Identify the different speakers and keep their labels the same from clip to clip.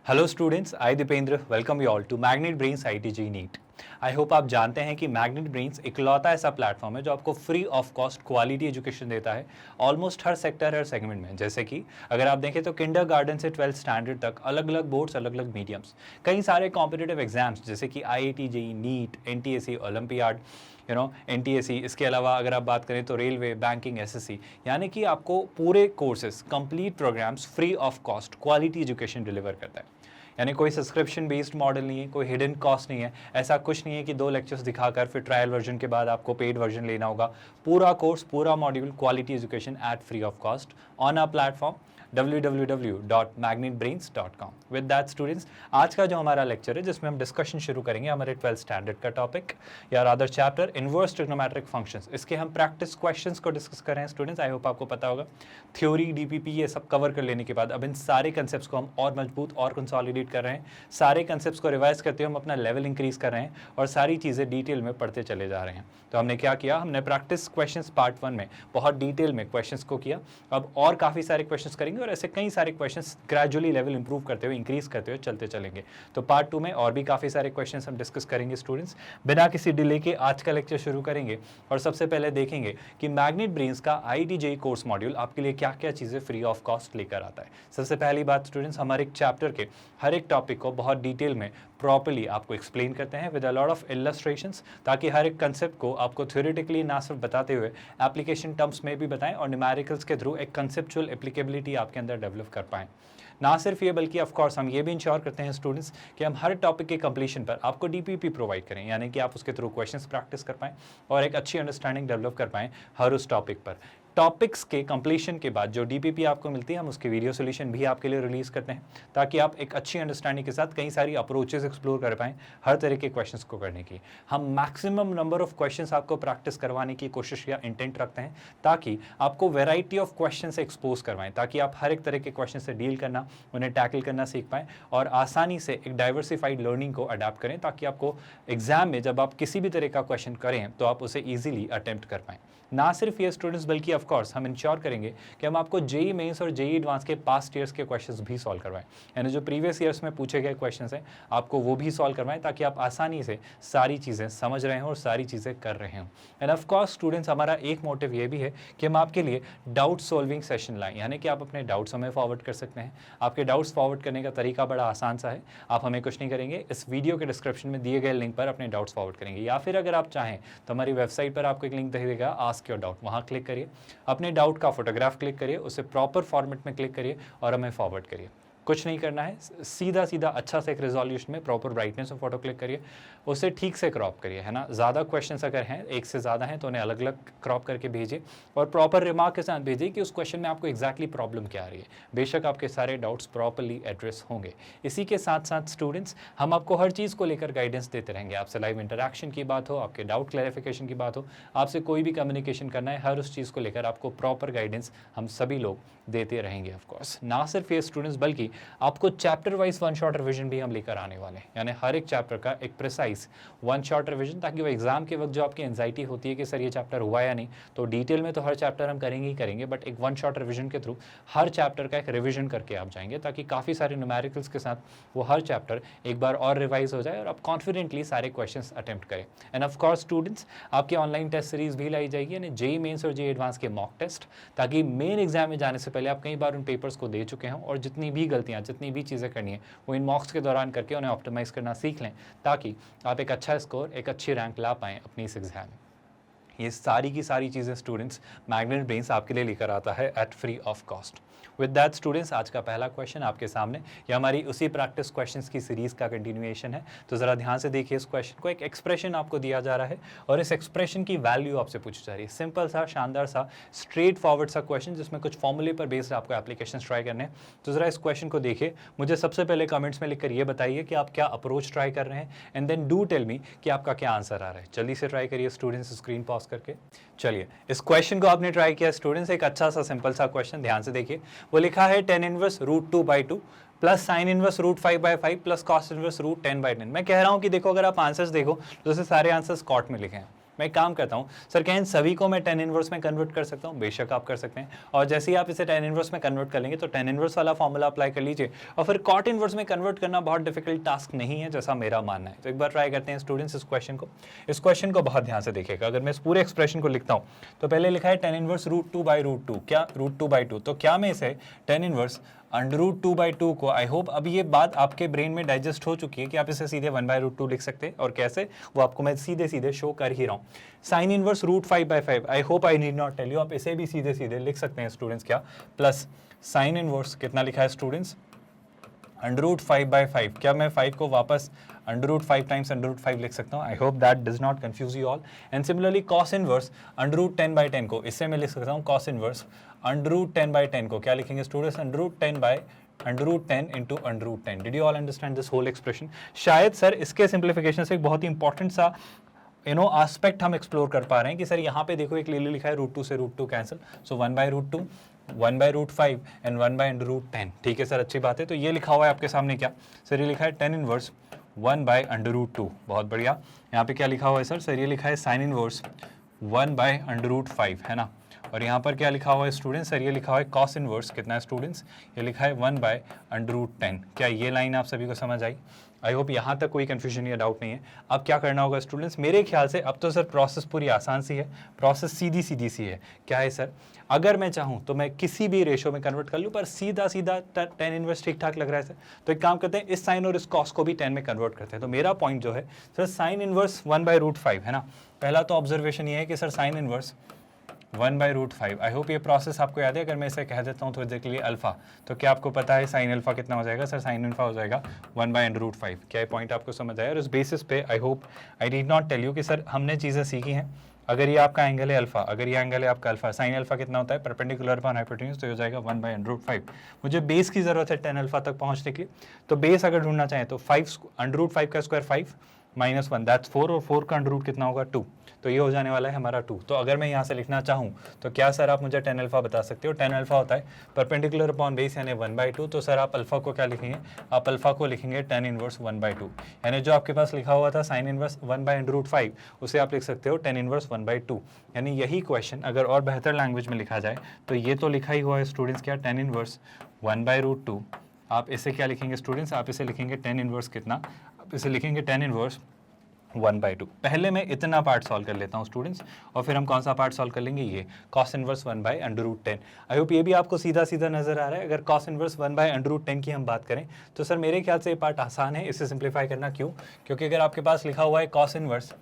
Speaker 1: Hello students, I Dipendra welcome you all to magnet brains IIT JEE NEET. I hope आप जानते हैं कि magnet brains इकलौता ऐसा प्लेटफॉर्म है जो आपको free of cost quality education देता है ऑलमोस्ट हर सेक्टर हर सेगमेंट में। जैसे कि अगर आप देखें तो किंडरगार्टन से 12th स्टैंडर्ड तक अलग अलग बोर्ड्स, अलग अलग मीडियम्स, कई सारे कॉम्पिटिटिव एग्जाम्स जैसे कि IIT JEE, NEET, NTSC, olympiad, NTSC. इसके अलावा अगर आप बात करें तो रेलवे, बैंकिंग, एसएससी, यानी कि आपको पूरे courses, complete programmes free of cost quality education deliver करता है। यानी कोई सब्सक्रिप्शन बेस्ड मॉडल नहीं है, कोई हिडन कॉस्ट नहीं है। ऐसा कुछ नहीं है कि 2 लेक्चर्स दिखाकर फिर ट्रायल वर्जन के बाद आपको पेड वर्जन लेना होगा। पूरा कोर्स, पूरा module, quality education at free of cost on our platform www.magnetbrains.com। With that students, आज का जो हमारा लेक्चर है जिसमें हम डिस्कशन शुरू करेंगे हमारे 12th स्टैंडर्ड का टॉपिक या rather chapter inverse trigonometric functions. इसके हम प्रैक्टिस क्वेश्चंस को डिस्कस कर रहे हैं स्टूडेंट्स। आई होप आपको पता होगा। थ्योरी, डीपीपी ये सब कवर कर लेने के बाद अब इन सारे कंसेप्ट्स को हम और मजबूत और कंसोलिडेट कर रहे हैं। सारे कंसेप्ट्स को रिवाइज करते हुए हम अपना लेवल इंक्रीज कर रहे हैं और सारी चीज़ें डिटेल में पढ़ते चले जा रहे हैं। तो हमने क्या किया, हमने प्रैक्टिस क्वेश्चंस पार्ट 1 में बहुत डिटेल में क्वेश्चंस को किया। अब और काफ़ी सारे क्वेश्चंस करेंगे और ऐसे कई सारे क्वेश्चंस ग्रेजुअली लेवल इंप्रूव करते हुए, इंक्रीज करते हुए चलते चलेंगे। तो पार्ट 2 में और भी काफ़ी सारे क्वेश्चंस हम डिस्कस करेंगे स्टूडेंट्स। बिना किसी डिले के आज का लेक्चर शुरू करेंगे और सबसे पहले देखेंगे कि मैग्नेट ब्रेन्स का आईआईटी जेईई कोर्स मॉड्यूल आपके लिए क्या क्या चीज़ें फ्री ऑफ कॉस्ट लेकर आता है। सबसे पहली बात स्टूडेंट्स, हमारे एक चैप्टर के हर एक टॉपिक को बहुत डिटेल में प्रॉपर्ली आपको एक्सप्लेन करते हैं with a lot of illustrations, ताकि हर एक कंसेप्ट को आपको थ्योरेटिकली ना सिर्फ बताते हुए एप्लीकेशन टर्म्स में भी बताएं और न्यूमेरिकल्स के थ्रू एक कंसेप्चुअल एप्लीकेबिलिटी आपके अंदर डेवलप कर पाएं। ना सिर्फ ये बल्कि ऑफ कोर्स हम ये भी इंश्योर करते हैं स्टूडेंट्स कि हम हर टॉपिक के कंप्लीशन पर आपको डीपीपी प्रोवाइड करें, यानी कि आप उसके थ्रू क्वेश्चंस प्रैक्टिस कर पाएं और एक अच्छी अंडरस्टैंडिंग डेवलप कर पाएं हर उस टॉपिक पर। टॉपिक्स के कंप्लीशन के बाद जो डीपीपी आपको मिलती है, हम उसके वीडियो सोल्यूशन भी आपके लिए रिलीज करते हैं ताकि आप एक अच्छी अंडरस्टैंडिंग के साथ कई सारी अप्रोचेस एक्सप्लोर कर पाएं हर तरह के क्वेश्चंस को करने की। हम मैक्सिमम नंबर ऑफ क्वेश्चंस आपको प्रैक्टिस करवाने की कोशिश या इंटेंट रखते हैं ताकि आपको वैरायटी ऑफ क्वेश्चन से एक्सपोज करवाएं, ताकि आप हर एक तरह के क्वेश्चन से डील करना, उन्हें टैकल करना सीख पाएं और आसानी से एक डाइवर्सिफाइड लर्निंग को अडैप्ट करें, ताकि आपको एग्जाम में जब आप किसी भी तरह का क्वेश्चन करें तो आप उसे ईजिली अटेम्प्ट कर पाएं। ना सिर्फ ये स्टूडेंट्स बल्कि ऑफ कोर्स हम इंश्योर करेंगे कि हम आपको जेईई मेंस और जेईई एडवांस के पास्ट ईयर्स के क्वेश्चंस भी सॉल्व करवाएं, यानी जो प्रीवियस ईयर्स में पूछे गए क्वेश्चंस हैं आपको वो भी सॉल्व करवाएं, ताकि आप आसानी से सारी चीज़ें समझ रहे हों और सारी चीज़ें कर रहे हों। एंड ऑफ कोर्स स्टूडेंट्स, हमारा एक मोटिव ये भी है कि हम आपके लिए डाउट सॉल्विंग सेशन लाएं, यानी कि आप अपने डाउट्स हमें फॉरवर्ड कर सकते हैं। आपके डाउट्स फॉरवर्ड करने का तरीका बड़ा आसान सा है। आप हमें कुछ नहीं करेंगे, इस वीडियो के डिस्क्रिप्शन में दिए गए लिंक पर अपने डाउट्स फॉरवर्ड करेंगे, या फिर अगर आप चाहें तो हमारी वेबसाइट पर आपको एक लिंक दिखेगा आस्क योर डाउट, वहाँ क्लिक करिए, अपने डाउट का फोटोग्राफ क्लिक करिए, उसे प्रॉपर फॉर्मेट में क्लिक करिए और हमें फॉरवर्ड करिए। कुछ नहीं करना है, सीधा सीधा अच्छा से एक रेजोल्यूशन में प्रॉपर ब्राइटनेस में फोटो क्लिक करिए, उसे ठीक से क्रॉप करिए, है ना। ज़्यादा क्वेश्चंस अगर हैं, एक से ज़्यादा हैं, तो उन्हें अलग अलग क्रॉप करके भेजिए और प्रॉपर रिमार्क के साथ भेजिए कि उस क्वेश्चन में आपको एग्जैक्टली प्रॉब्लम क्या आ रही है। बेशक आपके सारे डाउट्स प्रॉपरली एड्रेस होंगे। इसी के साथ साथ स्टूडेंट्स, हम आपको हर चीज़ को लेकर गाइडेंस देते रहेंगे। आपसे लाइव इंटरेक्शन की बात हो, आपके डाउट क्लैरिफिकेशन की बात हो, आपसे कोई भी कम्युनिकेशन करना है, हर उस चीज़ को लेकर आपको प्रॉपर गाइडेंस हम सभी लोग देते रहेंगे। ऑफकोर्स ना सिर्फ ये स्टूडेंट्स बल्कि आपको chapter wise one shot revision भी हम लेकर आने वाले हैं, यानी हर एक चैप्टर का एक प्रिसाइज वन शॉट रिवीजन, ताकि वो एग्जाम के वक्त जो आपकी एंजाइटी होती है कि सर ये चैप्टर हुआ या नहीं, तो डिटेल में तो हर चैप्टर हम करेंगे ही करेंगे, बट एक वन शॉट रिवीजन के थ्रू हर चैप्टर का एक रिवीजन करके आप जाएंगे, ताकि काफ़ी सारे न्यूमेरिकल्स के साथ वो हर चैप्टर एक बार और रिवाइज हो जाए और आप कॉन्फिडेंटली सारे क्वेश्चंस अटेम्प्ट करें। एंड ऑफ कोर्स स्टूडेंट्स, आपके ऑनलाइन टेस्ट सीरीज भी लाई जाएगी, यानी जेईई मेंस और जेईई एडवांस के मॉक टेस्ट, ताकि मेन एग्जाम में जाने से पहले आप कई बार उन पेपर्स को दे चुके हों और जितनी भी गलतियाँ, जितनी भी चीज़ें करनी है वो इन मॉक्स के दौरान करके उन्हें ऑप्टिमाइज करना सीख लें, ताकि आप एक अच्छा स्कोर, एक अच्छी रैंक ला पाएँ अपनी इस एग्जाम में। ये सारी की सारी चीज़ें स्टूडेंट्स मैग्नेट ब्रेन्स आपके लिए लेकर आता है at free of cost. With that students, आज का पहला क्वेश्चन आपके सामने, ये हमारी उसी प्रैक्टिस क्वेश्चंस की सीरीज़ का कंटिन्यूएशन है। तो ज़रा ध्यान से देखिए इस क्वेश्चन को। एक एक्सप्रेशन आपको दिया जा रहा है और इस एक्सप्रेशन की वैल्यू आपसे पूछी जा रही है। सिंपल सा, शानदार सा, स्ट्रेट फॉरवर्ड सा क्वेश्चन, जिसमें कुछ फॉर्मूले पर बेस्ड आपको एप्लीकेशन ट्राई करने हैं। तो ज़रा इस क्वेश्चन को देखिए, मुझे सबसे पहले कमेंट्स में लिखकर ये बताइए कि आप क्या अप्रोच ट्राई कर रहे हैं, and then do tell me कि आपका क्या आंसर आ रहा है। जल्दी से ट्राई करिए स्टूडेंट्स, स्क्रीन पॉज करके। चलिए, इस क्वेश्चन को आपने ट्राई किया स्टूडेंट्स, एक अच्छा सा सिंपल सा क्वेश्चन, ध्यान से देखिए। वो लिखा है tan inverse √2/2 plus sin inverse √5/5 plus cos inverse √10/10। मैं कह रहा हूं कि देखो, अगर आप आंसर्स देखो तो जैसे सारे आंसर्स कॉट में लिखे हैं, मैं एक काम करता हूँ सर, क्या इन सभी को मैं tan इनवर्स में कन्वर्ट कर सकता हूँ? बेशक आप कर सकते हैं, और जैसे ही आप इसे tan इनवर्स में कन्वर्ट कर लेंगे तो tan इनवर्स वाला फॉर्मूला अप्लाई कर लीजिए, और फिर cot इनवर्स में कन्वर्ट करना बहुत डिफिकल्ट टास्क नहीं है जैसा मेरा मानना है। तो एक बार ट्राई करते हैं स्टूडेंट्स इस क्वेश्चन को बहुत ध्यान से देखिएगा। अगर मैं इस पूरे एक्सप्रेशन को लिखता हूँ तो पहले लिखा है tan इनवर्स √2/√2, क्या √2/2, तो क्या मैं इसे tan इनवर्स √2/2 को, आई होप अब ये बात आपके ब्रेन में डाइजेस्ट हो चुकी है कि आप इसे सीधे 1/√2 लिख सकते हैं, और कैसे वो आपको मैं सीधे सीधे शो कर ही रहा हूँ। Sine inverse √5/5, I hope I need not tell you, आप इसे भी सीधे सीधे लिख सकते हैं स्टूडेंट्स, क्या प्लस साइन इनवर्स कितना लिखा है स्टूडेंट्स √5/5, क्या मैं 5 को वापस √5 टाइम्स √5 लिख सकता हूँ? I hope that does not confuse you all. And similarly cos inverse √10/10 को, इससे मैं लिख सकता हूँ कॉस इनवर्स √10/10 को क्या लिखेंगे students? √10 into √10। Did you all understand this whole expression? शायद सर इसके सिंप्लीफिकेशन से एक बहुत ही इंपॉर्टेंट सा एस्पेक्ट हम एक्सप्लोर कर पा रहे हैं कि सर यहाँ पे देखो एक क्लियरली लिखा है √2 से √2 कैंसिल, सो 1/√2, 1/√5 एंड 1/√10। ठीक है सर, अच्छी बात है। तो ये लिखा हुआ है आपके सामने, क्या सर ये लिखा है tan इनवर्स 1/√2, बहुत बढ़िया। यहाँ पे क्या लिखा हुआ है सर ये लिखा है साइन इनवर्स 1/√5, है ना, और यहाँ पर क्या लिखा हुआ है स्टूडेंट्स? सर ये लिखा हुआ है कॉस इनवर्स, कितना है स्टूडेंट्स? ये लिखा है 1/√10। क्या ये लाइन आप सभी को समझ आई? आई होप यहाँ तक कोई कन्फ्यूजन या डाउट नहीं है। अब क्या करना होगा स्टूडेंट्स, मेरे ख्याल से अब तो सर प्रोसेस पूरी आसान सी है, प्रोसेस सीधी सीधी सी है। क्या है सर? अगर मैं चाहूँ तो मैं किसी भी रेशो में कन्वर्ट कर लूँ, पर सीधा सीधा tan इनवर्स ठीक ठाक लग रहा है सर, तो एक काम करते हैं इस साइन और इस कॉस को भी tan में कन्वर्ट करते हैं। तो मेरा पॉइंट जो है सर साइन इनवर्स 1/√5 है ना। पहला तो ऑब्जर्वेशन ये है कि सर साइन इनवर्स 1/√5, आई होप ये प्रोसेस आपको याद है। अगर मैं इसे कह देता हूँ थोड़ी देर के लिए अल्फा, तो क्या आपको पता है साइन अल्फा कितना हो जाएगा? सर साइन अल्फा हो जाएगा 1/√5। क्या ये पॉइंट आपको समझ आया? और इस बेसिस पे I hope I did not tell you कि सर हमने चीज़ें सीखी हैं। अगर ये आपका एंगल है अल्फा, अगर ये एंगल है आपका अल्फा, साइन अल्फा कितना होता है? परपेंडिकुलर अपॉन हाइपोटेन्यूज, तो हो जाएगा 1/√5। मुझे बेस की जरूरत है tan अल्फा तक पहुंचने के लिए, तो बेस अगर ढूंढना चाहें तो 5 √5 का स्क्वायर 5 -1 दैट्स 4, और 4 का अंडर रूट कितना होगा? 2, तो ये हो जाने वाला है हमारा 2। तो अगर मैं यहाँ से लिखना चाहूँ तो क्या सर आप मुझे tan अल्फा बता सकते हो? tan अल्फा होता है परपेंडिकुलर अपॉन बेस यानी 1/2, तो सर आप अल्फा को क्या लिखेंगे? आप अल्फा को लिखेंगे tan इनवर्स 1/2, यानी जो आपके पास लिखा हुआ था साइन इनवर्स 1/√5, उसे आप लिख सकते हो tan इनवर्स 1/2। यानी यही क्वेश्चन अगर और बेहतर लैंग्वेज में लिखा जाए तो ये तो लिखा ही हुआ है स्टूडेंट्स, क्या tan इनवर्स 1/√2, आप इसे क्या लिखेंगे स्टूडेंट्स? आप इसे लिखेंगे tan इनवर्स कितना? आप इसे लिखेंगे tan इनवर्स 1/2। पहले मैं इतना पार्ट सॉल्व कर लेता हूँ स्टूडेंट्स, और फिर हम कौन सा पार्ट सॉल्व कर लेंगे? ये cos इनवर्स 1/√10। आई होप ये भी आपको सीधा सीधा नजर आ रहा है। अगर cos इनवर्स 1/√10 की हम बात करें तो सर मेरे ख्याल से ये पार्ट आसान है, इसे सिंप्लीफाई करना। क्यों? क्योंकि अगर आपके पास लिखा हुआ है cos इनवर्स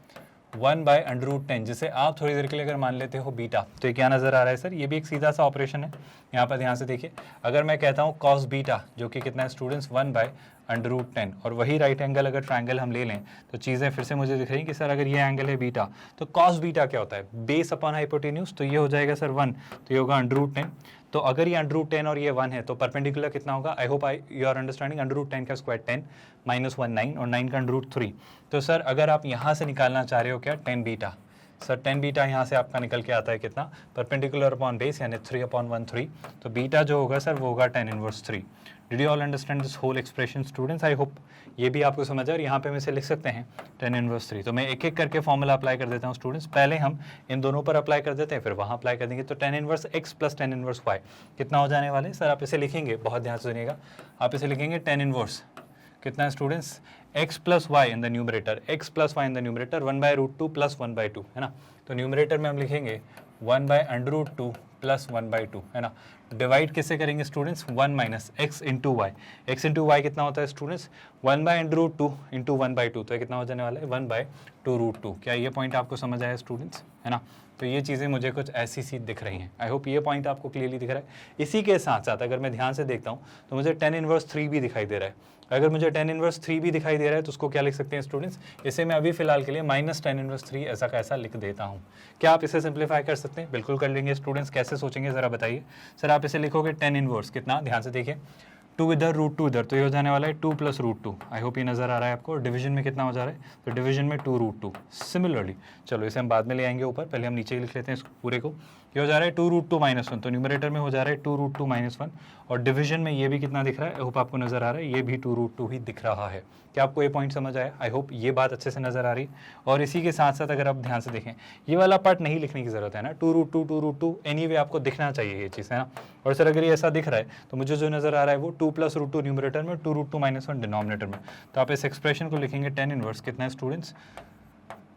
Speaker 1: 1/√10, जिसे आप थोड़ी देर के लिए अगर मान लेते हो बीटा, तो ये क्या नजर आ रहा है सर? ये भी एक सीधा सा ऑपरेशन है। यहाँ पर ध्यान से देखिए, अगर मैं कहता हूँ cos बीटा, जो कि कितना है स्टूडेंट्स? 1/√10, और वही राइट एंगल अगर ट्रायंगल हम ले लें तो चीज़ें फिर से मुझे दिख रही हैं कि सर अगर ये एंगल है बीटा, तो cos बीटा क्या होता है? बेस अपॉन हाइपोटेन्यूज, तो ये हो जाएगा सर 1, तो ये होगा √10। तो अगर ये √10 और ये 1 है तो परपेंडिकुलर कितना होगा? I hope you are understanding. √10 का स्क्वायर 10 -1 9, और 9 का √3। तो सर अगर आप यहाँ से निकालना चाह रहे हो क्या? tan beta, sir tan beta यहाँ से आपका निकल के आता है कितना? परपेंडिकुलर अपॉन बेस यानी 3/1 तो बीटा जो होगा सर वो होगा tan inverse 3। Did you all understand this whole expression students? I hope ये भी आपको समझ आए। और यहाँ पे हम इसे लिख सकते हैं tan इनवर्स 3। तो मैं एक एक करके फॉर्मूला अप्लाई कर देता हूँ स्टूडेंट्स। पहले हम इन दोनों पर अप्लाई कर देते हैं, फिर वहाँ अप्लाई कर देंगे। तो tan inverse x plus tan inverse y कितना हो जाने वाले? सर आप इसे लिखेंगे, बहुत ध्यान से सुनिएगा, आप इसे लिखेंगे tan इनवर्स कितना है students? x plus y in the numerator, x plus y in the numerator 1/√2 plus 1/2, है ना। तो न्यूमरेटर में हम लिखेंगे 1/√2 प्लस 1/2, है ना। डिवाइड किससे करेंगे students? 1 minus x into y. x into y कितना होता है स्टूडेंट्स? 1/√2 इंटू 1/2, तो ये कितना हो जाने वाला है? 1/2√2। क्या ये पॉइंट आपको समझ आया स्टूडेंट्स? है ना। तो ये चीज़ें मुझे कुछ ऐसी सी दिख रही हैं। आई होप ये पॉइंट आपको क्लियरली दिख रहा है। इसी के साथ साथ अगर मैं ध्यान से देखता हूँ तो मुझे tan इनवर्स 3 भी दिखाई दे रहा है। अगर मुझे tan इनवर्स 3 भी दिखाई दे रहा है तो उसको क्या लिख सकते हैं स्टूडेंट्स? इसे मैं अभी फिलहाल के लिए माइनस tan इनवर्स 3 ऐसा कैसा लिख देता हूँ। क्या आप इसे सिंप्लीफाई कर सकते हैं? बिल्कुल कर लेंगे स्टूडेंट्स। कैसे सोचेंगे ज़रा बताइए। सर आप इसे लिखोगे tan इनवर्स कितना? ध्यान से देखिए, 2 इधर √2 इधर, तो ये हो जाने वाला है 2 प्लस √2। आई होप ये नज़र आ रहा है आपको। डिवीजन में कितना हो जा रहा है? तो डिवीजन में 2√2। सिमिलरली चलो इसे हम बाद में ले आएंगे ऊपर, पहले हम नीचे ही लिख लेते हैं इस पूरे को। ये हो जा रहा है 2√2 -1, तो न्यूमरेटर में हो जा रहा है 2√2 -1 और डिवीजन में ये भी कितना दिख रहा है, आई होप आपको नजर आ रहा है, ये भी 2√2 ही दिख रहा है। क्या आपको ये पॉइंट समझ आया? आई होप ये बात अच्छे से नजर आ रही है। और इसी के साथ साथ अगर आप ध्यान से देखें, ये वाला पार्ट नहीं लिखने की जरूरत है ना, 2√2 एनीवे आपको दिखना चाहिए ये चीज़, है ना। और सर अगर ये ऐसा दिख रहा है तो मुझे जो नजर आ रहा है वो 2 + √2 न्यूमरेटर में, 2√2 -1 डिनोमिनेटर में। तो आप इस एक्सप्रेशन को लिखेंगे tan इनवर्स कितना है स्टूडेंट्स,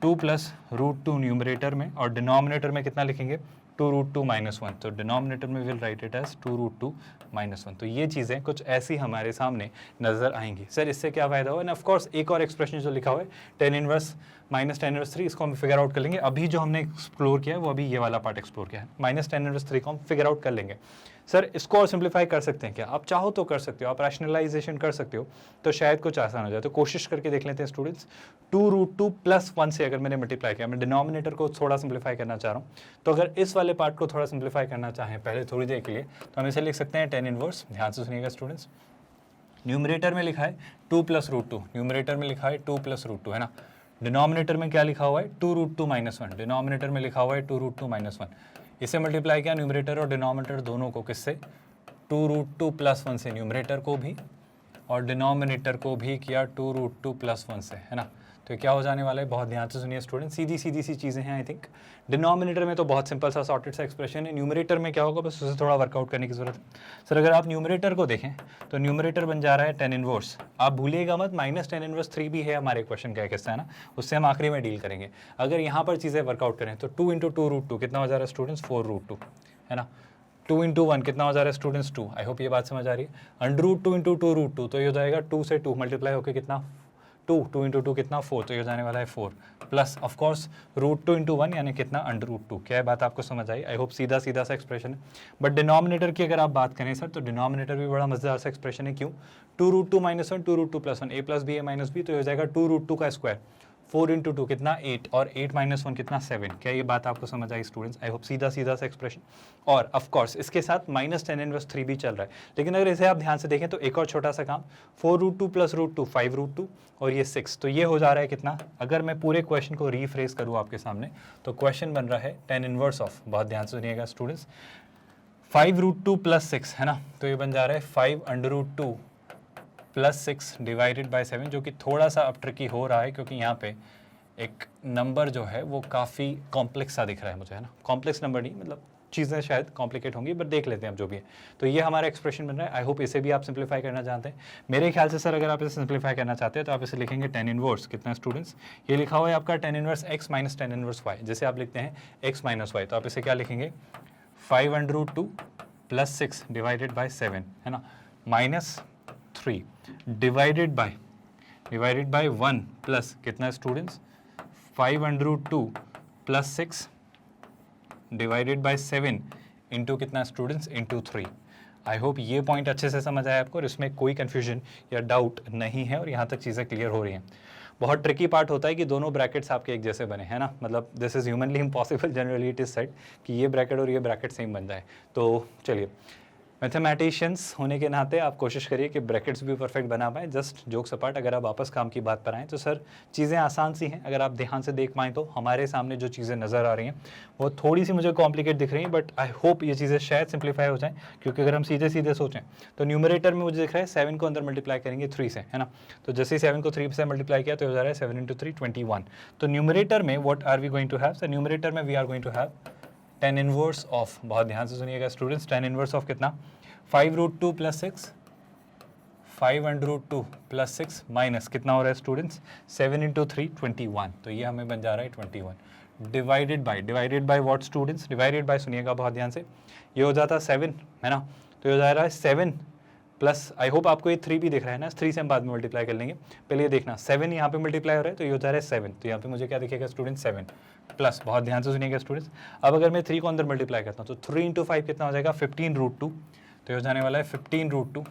Speaker 1: 2 + √2 न्यूमरेटर में, और डिनोमिनेटर में कितना लिखेंगे, 2√2 -1। तो डिनोमिनेटर में विल राइट इट एज 2√2 -1। तो ये चीज़ें कुछ ऐसी हमारे सामने नजर आएंगी। सर इससे क्या फायदा हुआ? एंड ऑफ कोर्स एक और एक्सप्रेशन जो लिखा हुआ है tan इनवर्स - tan इनवर्स 3, इसको हम फिगर आउट कर लेंगे। अभी जो हमने एक्सप्लोर किया है वो अभी ये वाला पार्ट एक्सप्लोर किया है, -tan इनवर्स 3 को हम फिगर आउट कर लेंगे। सर इसको और सिंप्लीफाई कर सकते हैं क्या? आप चाहो तो कर सकते हो, आप रैशनलाइजेशन कर सकते हो, तो शायद कुछ आसान हो जाए। तो कोशिश करके देख लेते हैं स्टूडेंट्स। 2√2 + 1 से अगर मैंने मल्टीप्लाई किया, मैं डिनोमिनेटर को थोड़ा सिंप्लीफाई करना चाह रहा हूँ, तो अगर इस वाले पार्ट को थोड़ा सिंप्लीफाई करना चाहें पहले थोड़ी देर के लिए, तो हम इसे लिख सकते हैं tan इनवर्स। ध्यान से सुनिएगा स्टूडेंट्स, न्यूमरेटर में लिखा है 2 + √2, न्यूमरेटर में लिखा है 2 + √2, है ना। डिनोमिनेटर में क्या लिखा हुआ है, 2√2 -1, डिनोमिनेटर में लिखा हुआ है 2√2 -1। इसे मल्टीप्लाई किया न्यूमरेटर और डिनोमिनेटर दोनों को, किससे, 2√2 + 1 से, न्यूमरेटर को भी और डिनोमिनेटर को भी किया 2√2 + 1 से, है ना। तो ये क्या हो जाने वाला है, बहुत ध्यान से सुनिए स्टूडेंट, सीधी सी चीज़ें हैं आई थिंक। डिनोमिनेटर में तो बहुत सिंपल सा सॉर्टेड सा एक्सप्रेशन है, न्यूमरेटर में क्या होगा बस उसे थोड़ा वर्कआउट करने की जरूरत है। सर अगर आप न्यूमरेटर को देखें तो न्यूमरेटर बन जा रहा है tan इनवर्स, आप भूलिएगा मत -tan इनवर्स 3 भी है हमारे क्वेश्चन का एक हिस्सा, है ना, उससे हम आखिरी में डील करेंगे। अगर यहाँ पर चीज़ें वर्कआउट करें तो 2 × 2√2 कितना हो जा रहा है स्टूडेंट्स, 4√2, है ना। 2 × 1 कितना हो जा रहा है स्टूडेंट्स, 2। आई होप ये बात समझ आ रही है। √2 × 2√2 तो ये हो जाएगा 2 से 2 मल्टीप्लाई होकर कितना, 2 × 2 कितना, 4, तो ये जाने वाला है 4 प्लस ऑफ कोर्स √2 × 1 यानी कितना, √2। क्या है बात आपको समझ आई? आई होप सीधा सा एक्सप्रेशन है। बट डिनोमिनेटर की अगर आप बात करें सर, तो डिनोमिनेटर भी बड़ा मजेदार सा एक्सप्रेशन है। क्यों? 2√2 -1, 2√2 + 1, a + b a - b, तो ये हो जाएगा 2√2 का स्क्वायर, 4 × 2 कितना, 8, और 8 - 1 कितना, 7। क्या ये बात आपको समझ आई स्टूडेंट्स? आई होप सीधा सा एक्सप्रेशन। और ऑफ कोर्स इसके साथ -tan इनवर्स 3 भी चल रहा है, लेकिन अगर इसे आप ध्यान से देखें तो एक और छोटा सा काम, 4√2 + √2 5√2 और ये 6, तो ये हो जा रहा है कितना। अगर मैं पूरे क्वेश्चन को रीफ्रेज करूँ आपके सामने, तो क्वेश्चन बन रहा है tan इनवर्स ऑफ, बहुत ध्यान से सुनिएगा स्टूडेंट्स, 5√2 + 6, है ना। तो ये बन जा रहा है 5√2 + 6 डिवाइडेड बाय 7, जो कि थोड़ा सा अब ट्रिकी हो रहा है क्योंकि यहाँ पे एक नंबर जो है वो काफ़ी कॉम्प्लेक्स सा दिख रहा है मुझे, है ना। कॉम्प्लेक्स नंबर नहीं, मतलब चीज़ें शायद कॉम्प्लिकेट होंगी, बट देख लेते हैं अब जो भी है। तो ये हमारा एक्सप्रेशन बन रहा है। आई होप इसे भी आप सिंप्लीफाई करना चाहते हैं। मेरे ख्याल से सर अगर आप इसे सिंप्लीफाई करना चाहते हैं तो आप इसे लिखेंगे tan इनवर्स कितना स्टूडेंट्स, ये लिखा हुआ है आपका tan inverse x - tan inverse y, जैसे आप लिखते हैं x - y, तो आप इसे क्या लिखेंगे, 5√2 + 6 डिवाइडेड बाय 7, है ना, -3 डिवाइडेड बाय 1 प्लस कितना स्टूडेंट्स, 5√2 + 6 डिवाइडेड बाय 7 इंटू कितना स्टूडेंट्स, इंटू 3। आई होप ये पॉइंट अच्छे से समझ आया आपको और इसमें कोई कन्फ्यूजन या डाउट नहीं है और यहाँ तक चीज़ें क्लियर हो रही हैं। बहुत ट्रिकी पार्ट होता है कि दोनों ब्रैकेट्स आपके एक जैसे बने, है ना, मतलब this is humanly impossible, generally it is set कि ये ब्रैकेट और ये ब्रैकेट सेम बन जाए। तो चलिए, मैथमेटिशियंस होने के नाते आप कोशिश करिए कि ब्रैकेट्स भी परफेक्ट बना पाएँ। जस्ट जोक्स अपार्ट, अगर आप वापस काम की बात पर आएँ तो सर चीज़ें आसान सी हैं। अगर आप ध्यान से देख पाएँ तो हमारे सामने जो चीज़ें नज़र आ रही हैं वो थोड़ी सी मुझे कॉम्प्लिकेट दिख रही हैं, बट आई होप ये चीज़ें शायद सिंप्लीफाई हो जाएँ, क्योंकि अगर हम सीधे सोचें तो न्यूमरेटर में मुझे दिख रहा है 7 को अंदर मल्टीप्लाई करेंगे 3 से, है ना। तो जैसे ही 7 को 3 से मल्टीप्लाई किया तो हो जा रहा है 7 × 3 21। तो न्यूमरेटर में what are we going to have, sir numerator में we are going to have tan inverse of, बहुत ध्यान से सुनिएगा स्टूडेंट्स, tan इनवर्स ऑफ कितना, 5√2 + 6, 5√2 + 6 माइनस कितना हो रहा है स्टूडेंट्स, 7 × 3 21, तो ये हमें बन जा रहा है 21 divided by what students, divided by सुनिएगा बहुत ध्यान से, ये हो जाता 7, है ना। तो ये हो जा रहा है 7 प्लस, आई होप आपको ये 3 भी दिख रहा है ना, 3 से हम बाद में मल्टीप्लाई कर लेंगे, पहले ये देखना 7 यहाँ पे मल्टीप्लाई हो रहा है तो ये हो जा रहा है 7, तो यहाँ पे मुझे क्या दिखेगा स्टूडेंट, 7 प्लस, बहुत ध्यान से सुनिएगा स्टूडेंट्स। अब अगर मैं 3 को अंदर मल्टीप्लाई करता हूँ तो 3 × 5 कितना हो जाएगा, 15√2, तो ये हो जाने वाला है 15√2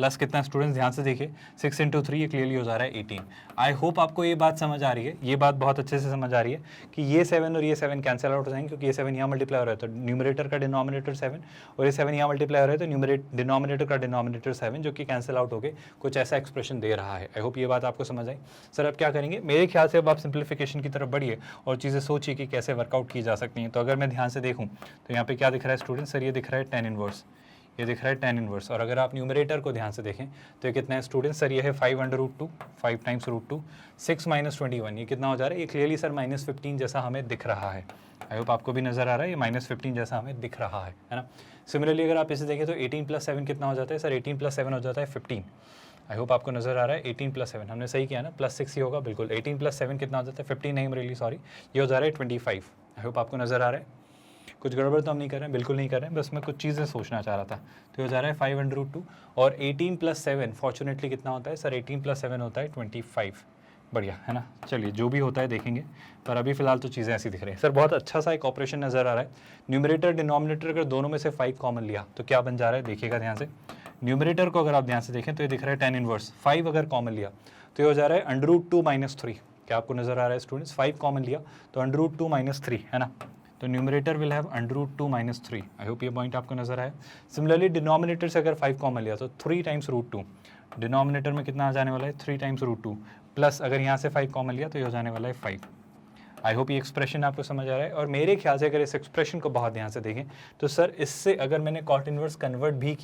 Speaker 1: प्लस कितना स्टूडेंट्स ध्यान से देखिए 6 इंटू 3 ये क्लियरली हो जा रहा है 18। आई होप आपको ये बात समझ आ रही है, ये बात बहुत अच्छे से समझ आ रही है कि ये 7 और ये 7 कैंसिल आउट हो जाएंगे, क्योंकि ये 7 यहाँ मल्टीप्लाई हो रहा है तो न्यूमरेटर का डिनोमिनेटर 7 और ये 7 यहाँ मल्टीप्लाई हो रहा है तो डिनोमिनेटर का डिनोमिनेटर 7 जो कि कैंसिल आउट हो गए कुछ ऐसा एक्सप्रेशन दे रहा है। आई होप ये बात आपको समझ आई। सर अब क्या करेंगे, मेरे ख्याल से अब आप सिंप्लीफिकेशन की तरफ बढ़िए और चीज़ें सोचिए कि कैसे वर्कआउट की जा सकती हैं। तो अगर मैं ध्यान से देखूँ तो यहाँ पे क्या दिख रहा है स्टूडेंट, सर ये दिख रहा है tan इनवर्स, ये दिख रहा है tan इनवर्स। और अगर आप न्यूमरेटर को ध्यान से देखें तो ये कितना है स्टूडेंट, सर ये है 5/√2, 5 टाइम्स √2, 6 - 21, ये कितना हो जा रहा है, ये क्लियरली सर -15 जैसा हमें दिख रहा है। आई होप आपको भी नजर आ रहा है, ये -15 जैसा हमें दिख रहा है ना। सिमिलरली अगर आप इसे देखें तो 18 + 7 कितना हो जाता है, सर 18 + 7 हो जाता है 15। आई होप आपको नजर आ रहा है, 18 + 7 हमने सही किया ना, +6 ही होगा बिल्कुल। 18 + 7 कितना हो जाता है 15, नहीं रियली सॉरी, ये हो जा रहा है 25। आई होप आपको नजर आ रहा है, कुछ गड़बड़ तो हम नहीं कर रहे हैं, बिल्कुल नहीं कर रहे हैं, बस मैं कुछ चीज़ें सोचना चाह रहा था। तो ये हो जा रहा है 5/√2 और 18 + 7 फॉर्चुनेटली कितना होता है सर, 18 + 7 होता है 25। बढ़िया है ना, चलिए जो भी होता है देखेंगे, पर अभी फिलहाल तो चीज़ें ऐसी दिख रही हैं। सर बहुत अच्छा सा एक ऑपरेशन नज़र आ रहा है, न्यूमरेटर डिनोमिनेटर अगर दोनों में से 5 कॉमन लिया तो क्या बन जा रहा है, देखिएगा ध्यान से। न्यूमरेटर को अगर आप ध्यान से देखें तो ये दिख रहा है tan इनवर्स, 5 अगर कॉमन लिया तो ये हो जा रहा है √2 - 3। क्या आपको नज़र आ रहा है स्टूडेंट्स, 5 कॉमन लिया तो √2 - 3 है ना, तो numerator will have √2 - 3। I hope ये पॉइंट आपको नजर आया। सिमिलरली डिनोमिनेटर से अगर 5 कॉमन लिया तो 3 टाइम्स √2, डिनोमिनेटर में कितना आ जाने वाला है 3 टाइम्स √2, प्लस अगर यहाँ से 5 कॉमन लिया तो ये हो जाने वाला है 5। आई होप ये एक्सप्रेशन आपको समझ आ रहा है। और मेरे ख्याल से अगर इस एक्सप्रेशन को बहुत ध्यान से देखें तो सर इससे अगर मैंने कॉट इनवर्स कन्वर्ट भी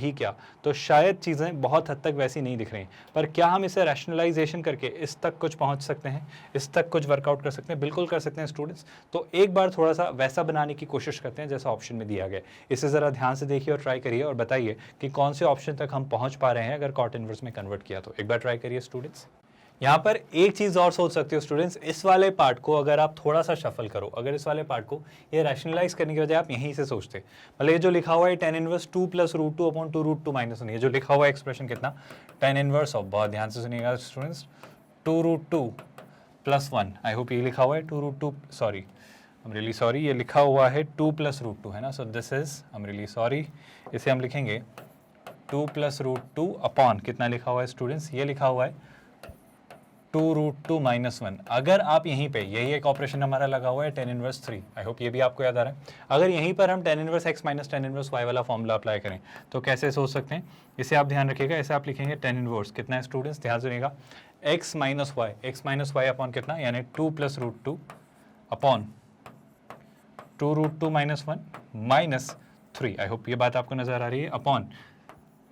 Speaker 1: किया, तो शायद चीज़ें बहुत हद तक वैसी नहीं दिख रही। पर क्या हम इसे रैशनलाइजेशन करके इस तक कुछ पहुंच सकते हैं, इस तक कुछ वर्कआउट कर सकते हैं? बिल्कुल कर सकते हैं स्टूडेंट्स। तो एक बार थोड़ा सा वैसा बनाने की कोशिश करते हैं जैसा ऑप्शन में दिया गया। इसे ज़रा ध्यान से देखिए और ट्राई करिए और बताइए कि कौन से ऑप्शन तक हम पहुँच पा रहे हैं अगर कॉट इनवर्स में कन्वर्ट किया तो। एक बार ट्राई करिए स्टूडेंट्स। यहाँ पर एक चीज़ और सोच सकते हो स्टूडेंट्स, इस वाले पार्ट को अगर आप थोड़ा सा शफल करो, अगर इस वाले पार्ट को ये रैशनलाइज करने की बजाय आप यहीं से सोचते, मतलब ये जो लिखा हुआ है tan इनवर्स 2 + √2/2 - 1, ये जो लिखा हुआ है एक्सप्रेशन कितना, tan इनवर्स ऑफ, बहुत ध्यान से सुनिएगा स्टूडेंट्स, 2√2 + 1। आई होप ये लिखा हुआ है 2√2, sorry I am really sorry, ये लिखा हुआ है 2 + √2 है ना, so this is, I am really sorry, इसे हम लिखेंगे 2 + √2 अपॉन कितना लिखा हुआ है स्टूडेंट्स, ये लिखा हुआ है 2√2 - 1। अगर आप यहीं पे, यही एक ऑपरेशन हमारा लगा हुआ है tan इनवर्स 3, आई होप ये भी आपको याद आ रहा है। अगर यहीं पर हम tan inverse x - tan inverse y वाला फॉर्मूला अप्लाई करें तो कैसे सोच सकते हैं, इसे आप ध्यान रखिएगा, इसे आप लिखेंगे tan इनवर्स कितना है स्टूडेंट्स, ध्यान सुनिएगा, x - y अपॉन कितना, यानी 2 + √2 अपॉन 2√2 - 1 - 3। आई होप ये बात आपको नजर आ रही है, अपॉन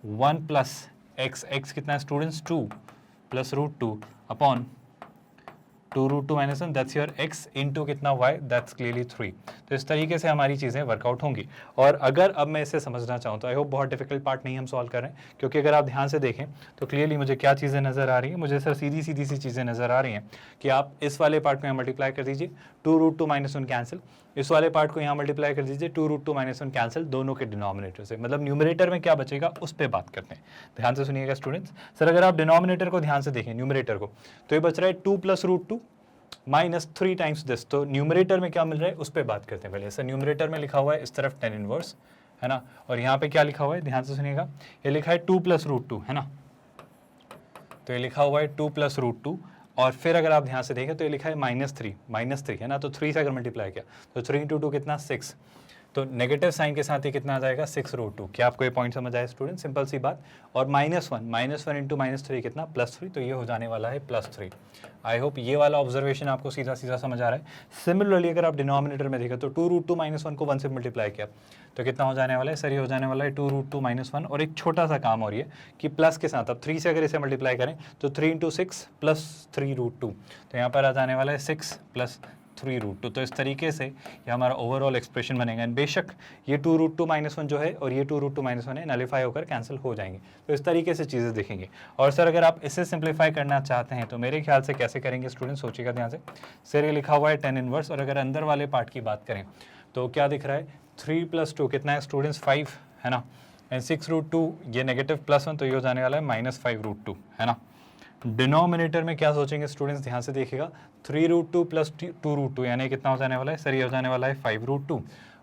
Speaker 1: 1 + x कितना है students 2 + √2 upon 2√2 - 1, that's your x into कितना y, दैट्स क्लियरली 3। तो इस तरीके से हमारी चीज़ें वर्कआउट होंगी। और अगर अब मैं इसे समझना चाहूँ तो आई होप बहुत डिफिकल्ट पार्ट नहीं हम सॉल्व कर रहे हैं, क्योंकि अगर आप ध्यान से देखें तो क्लियरली मुझे क्या चीज़ें नज़र आ रही हैं, मुझे सर सीधी सी चीज़ें नज़र आ रही हैं कि आप इस वाले पार्ट को यहाँ मल्टीप्लाई कर दीजिए, 2√2 - 1 कैंसिल, इस वाले पार्ट को यहाँ मल्टीप्लाई कर दीजिए, 2√2 - 1 कैंसिल, दोनों के डिनोमिनेटर से, मतलब न्यूमरेटर में क्या बचेगा उस पर बात करते हैं। ध्यान से सुनिएगा स्टूडेंट्स। सर अगर आप डिनोमिनेटर को ध्यान से देखें, न्यूमरेटर को, तो ये बच रहा है 2 + √2 - 3 टाइम्स दिस। तो न्यूमरेटर में क्या मिल रहा है उस पर बात करते हैं पहले। सर न्यूमरेटर में लिखा हुआ है इस तरफ tan इनवर्स है ना, और यहाँ पे क्या लिखा हुआ है, ध्यान से सुनिएगा, ये लिखा है 2 + √2 है ना, तो ये लिखा हुआ है 2 + √2, और फिर अगर आप ध्यान से देखें तो ये लिखा है -3 है ना, तो 3 से अगर मल्टीप्लाई किया तो 3 × 2 कितना 6, तो नेगेटिव साइन के साथ ये कितना आ जाएगा 6√2। क्या आपको ये पॉइंट समझ आया स्टूडेंट, सिंपल सी बात। और -1 इंटू -3 कितना +3, तो ये हो जाने वाला है +3। आई होप ये वाला ऑब्जर्वेशन आपको सीधा समझ आ रहा है। सिमिलरली अगर आप डिनोमिनेटर में देखा तो 2√2 - 1 को 1 से मल्टीप्लाई किया तो कितना हो जाने वाला है, सर ये हो जाने वाला है 2√2 - 1, और एक छोटा सा काम और ये कि प्लस के साथ अब 3 से अगर इसे मल्टीप्लाई करें तो 3 × 6 + 3√2, तो यहाँ पर आ जाने वाला है 6 + 3√2। तो इस तरीके से ये हमारा ओवरऑल एक्सप्रेशन बनेगा। एंड बेशक ये 2√2 - 1 जो है और ये 2√2 - 1 है नलीफाई होकर कैंसिल हो जाएंगे। तो इस तरीके से चीज़ें दिखेंगी। और सर अगर आप इसे सिंप्लीफाई करना चाहते हैं तो मेरे ख्याल से कैसे करेंगे स्टूडेंट, सोचिएगा ध्यान से। सर ये लिखा हुआ है tan इनवर्स, और अगर अंदर वाले पार्ट की बात करें तो क्या दिख रहा है 3 + 2 कितना है स्टूडेंट्स 5 है ना, एंड 6√2 ये नेगेटिव +1, तो ये हो जाने वाला है -5√2 है ना। डिनोमिनेटर में क्या सोचेंगे स्टूडेंट्स, ध्यान से देखिएगा, 3√2 + 2√2 यानी कितना हो जाने वाला है, सर ये हो जाने वाला है 5√2,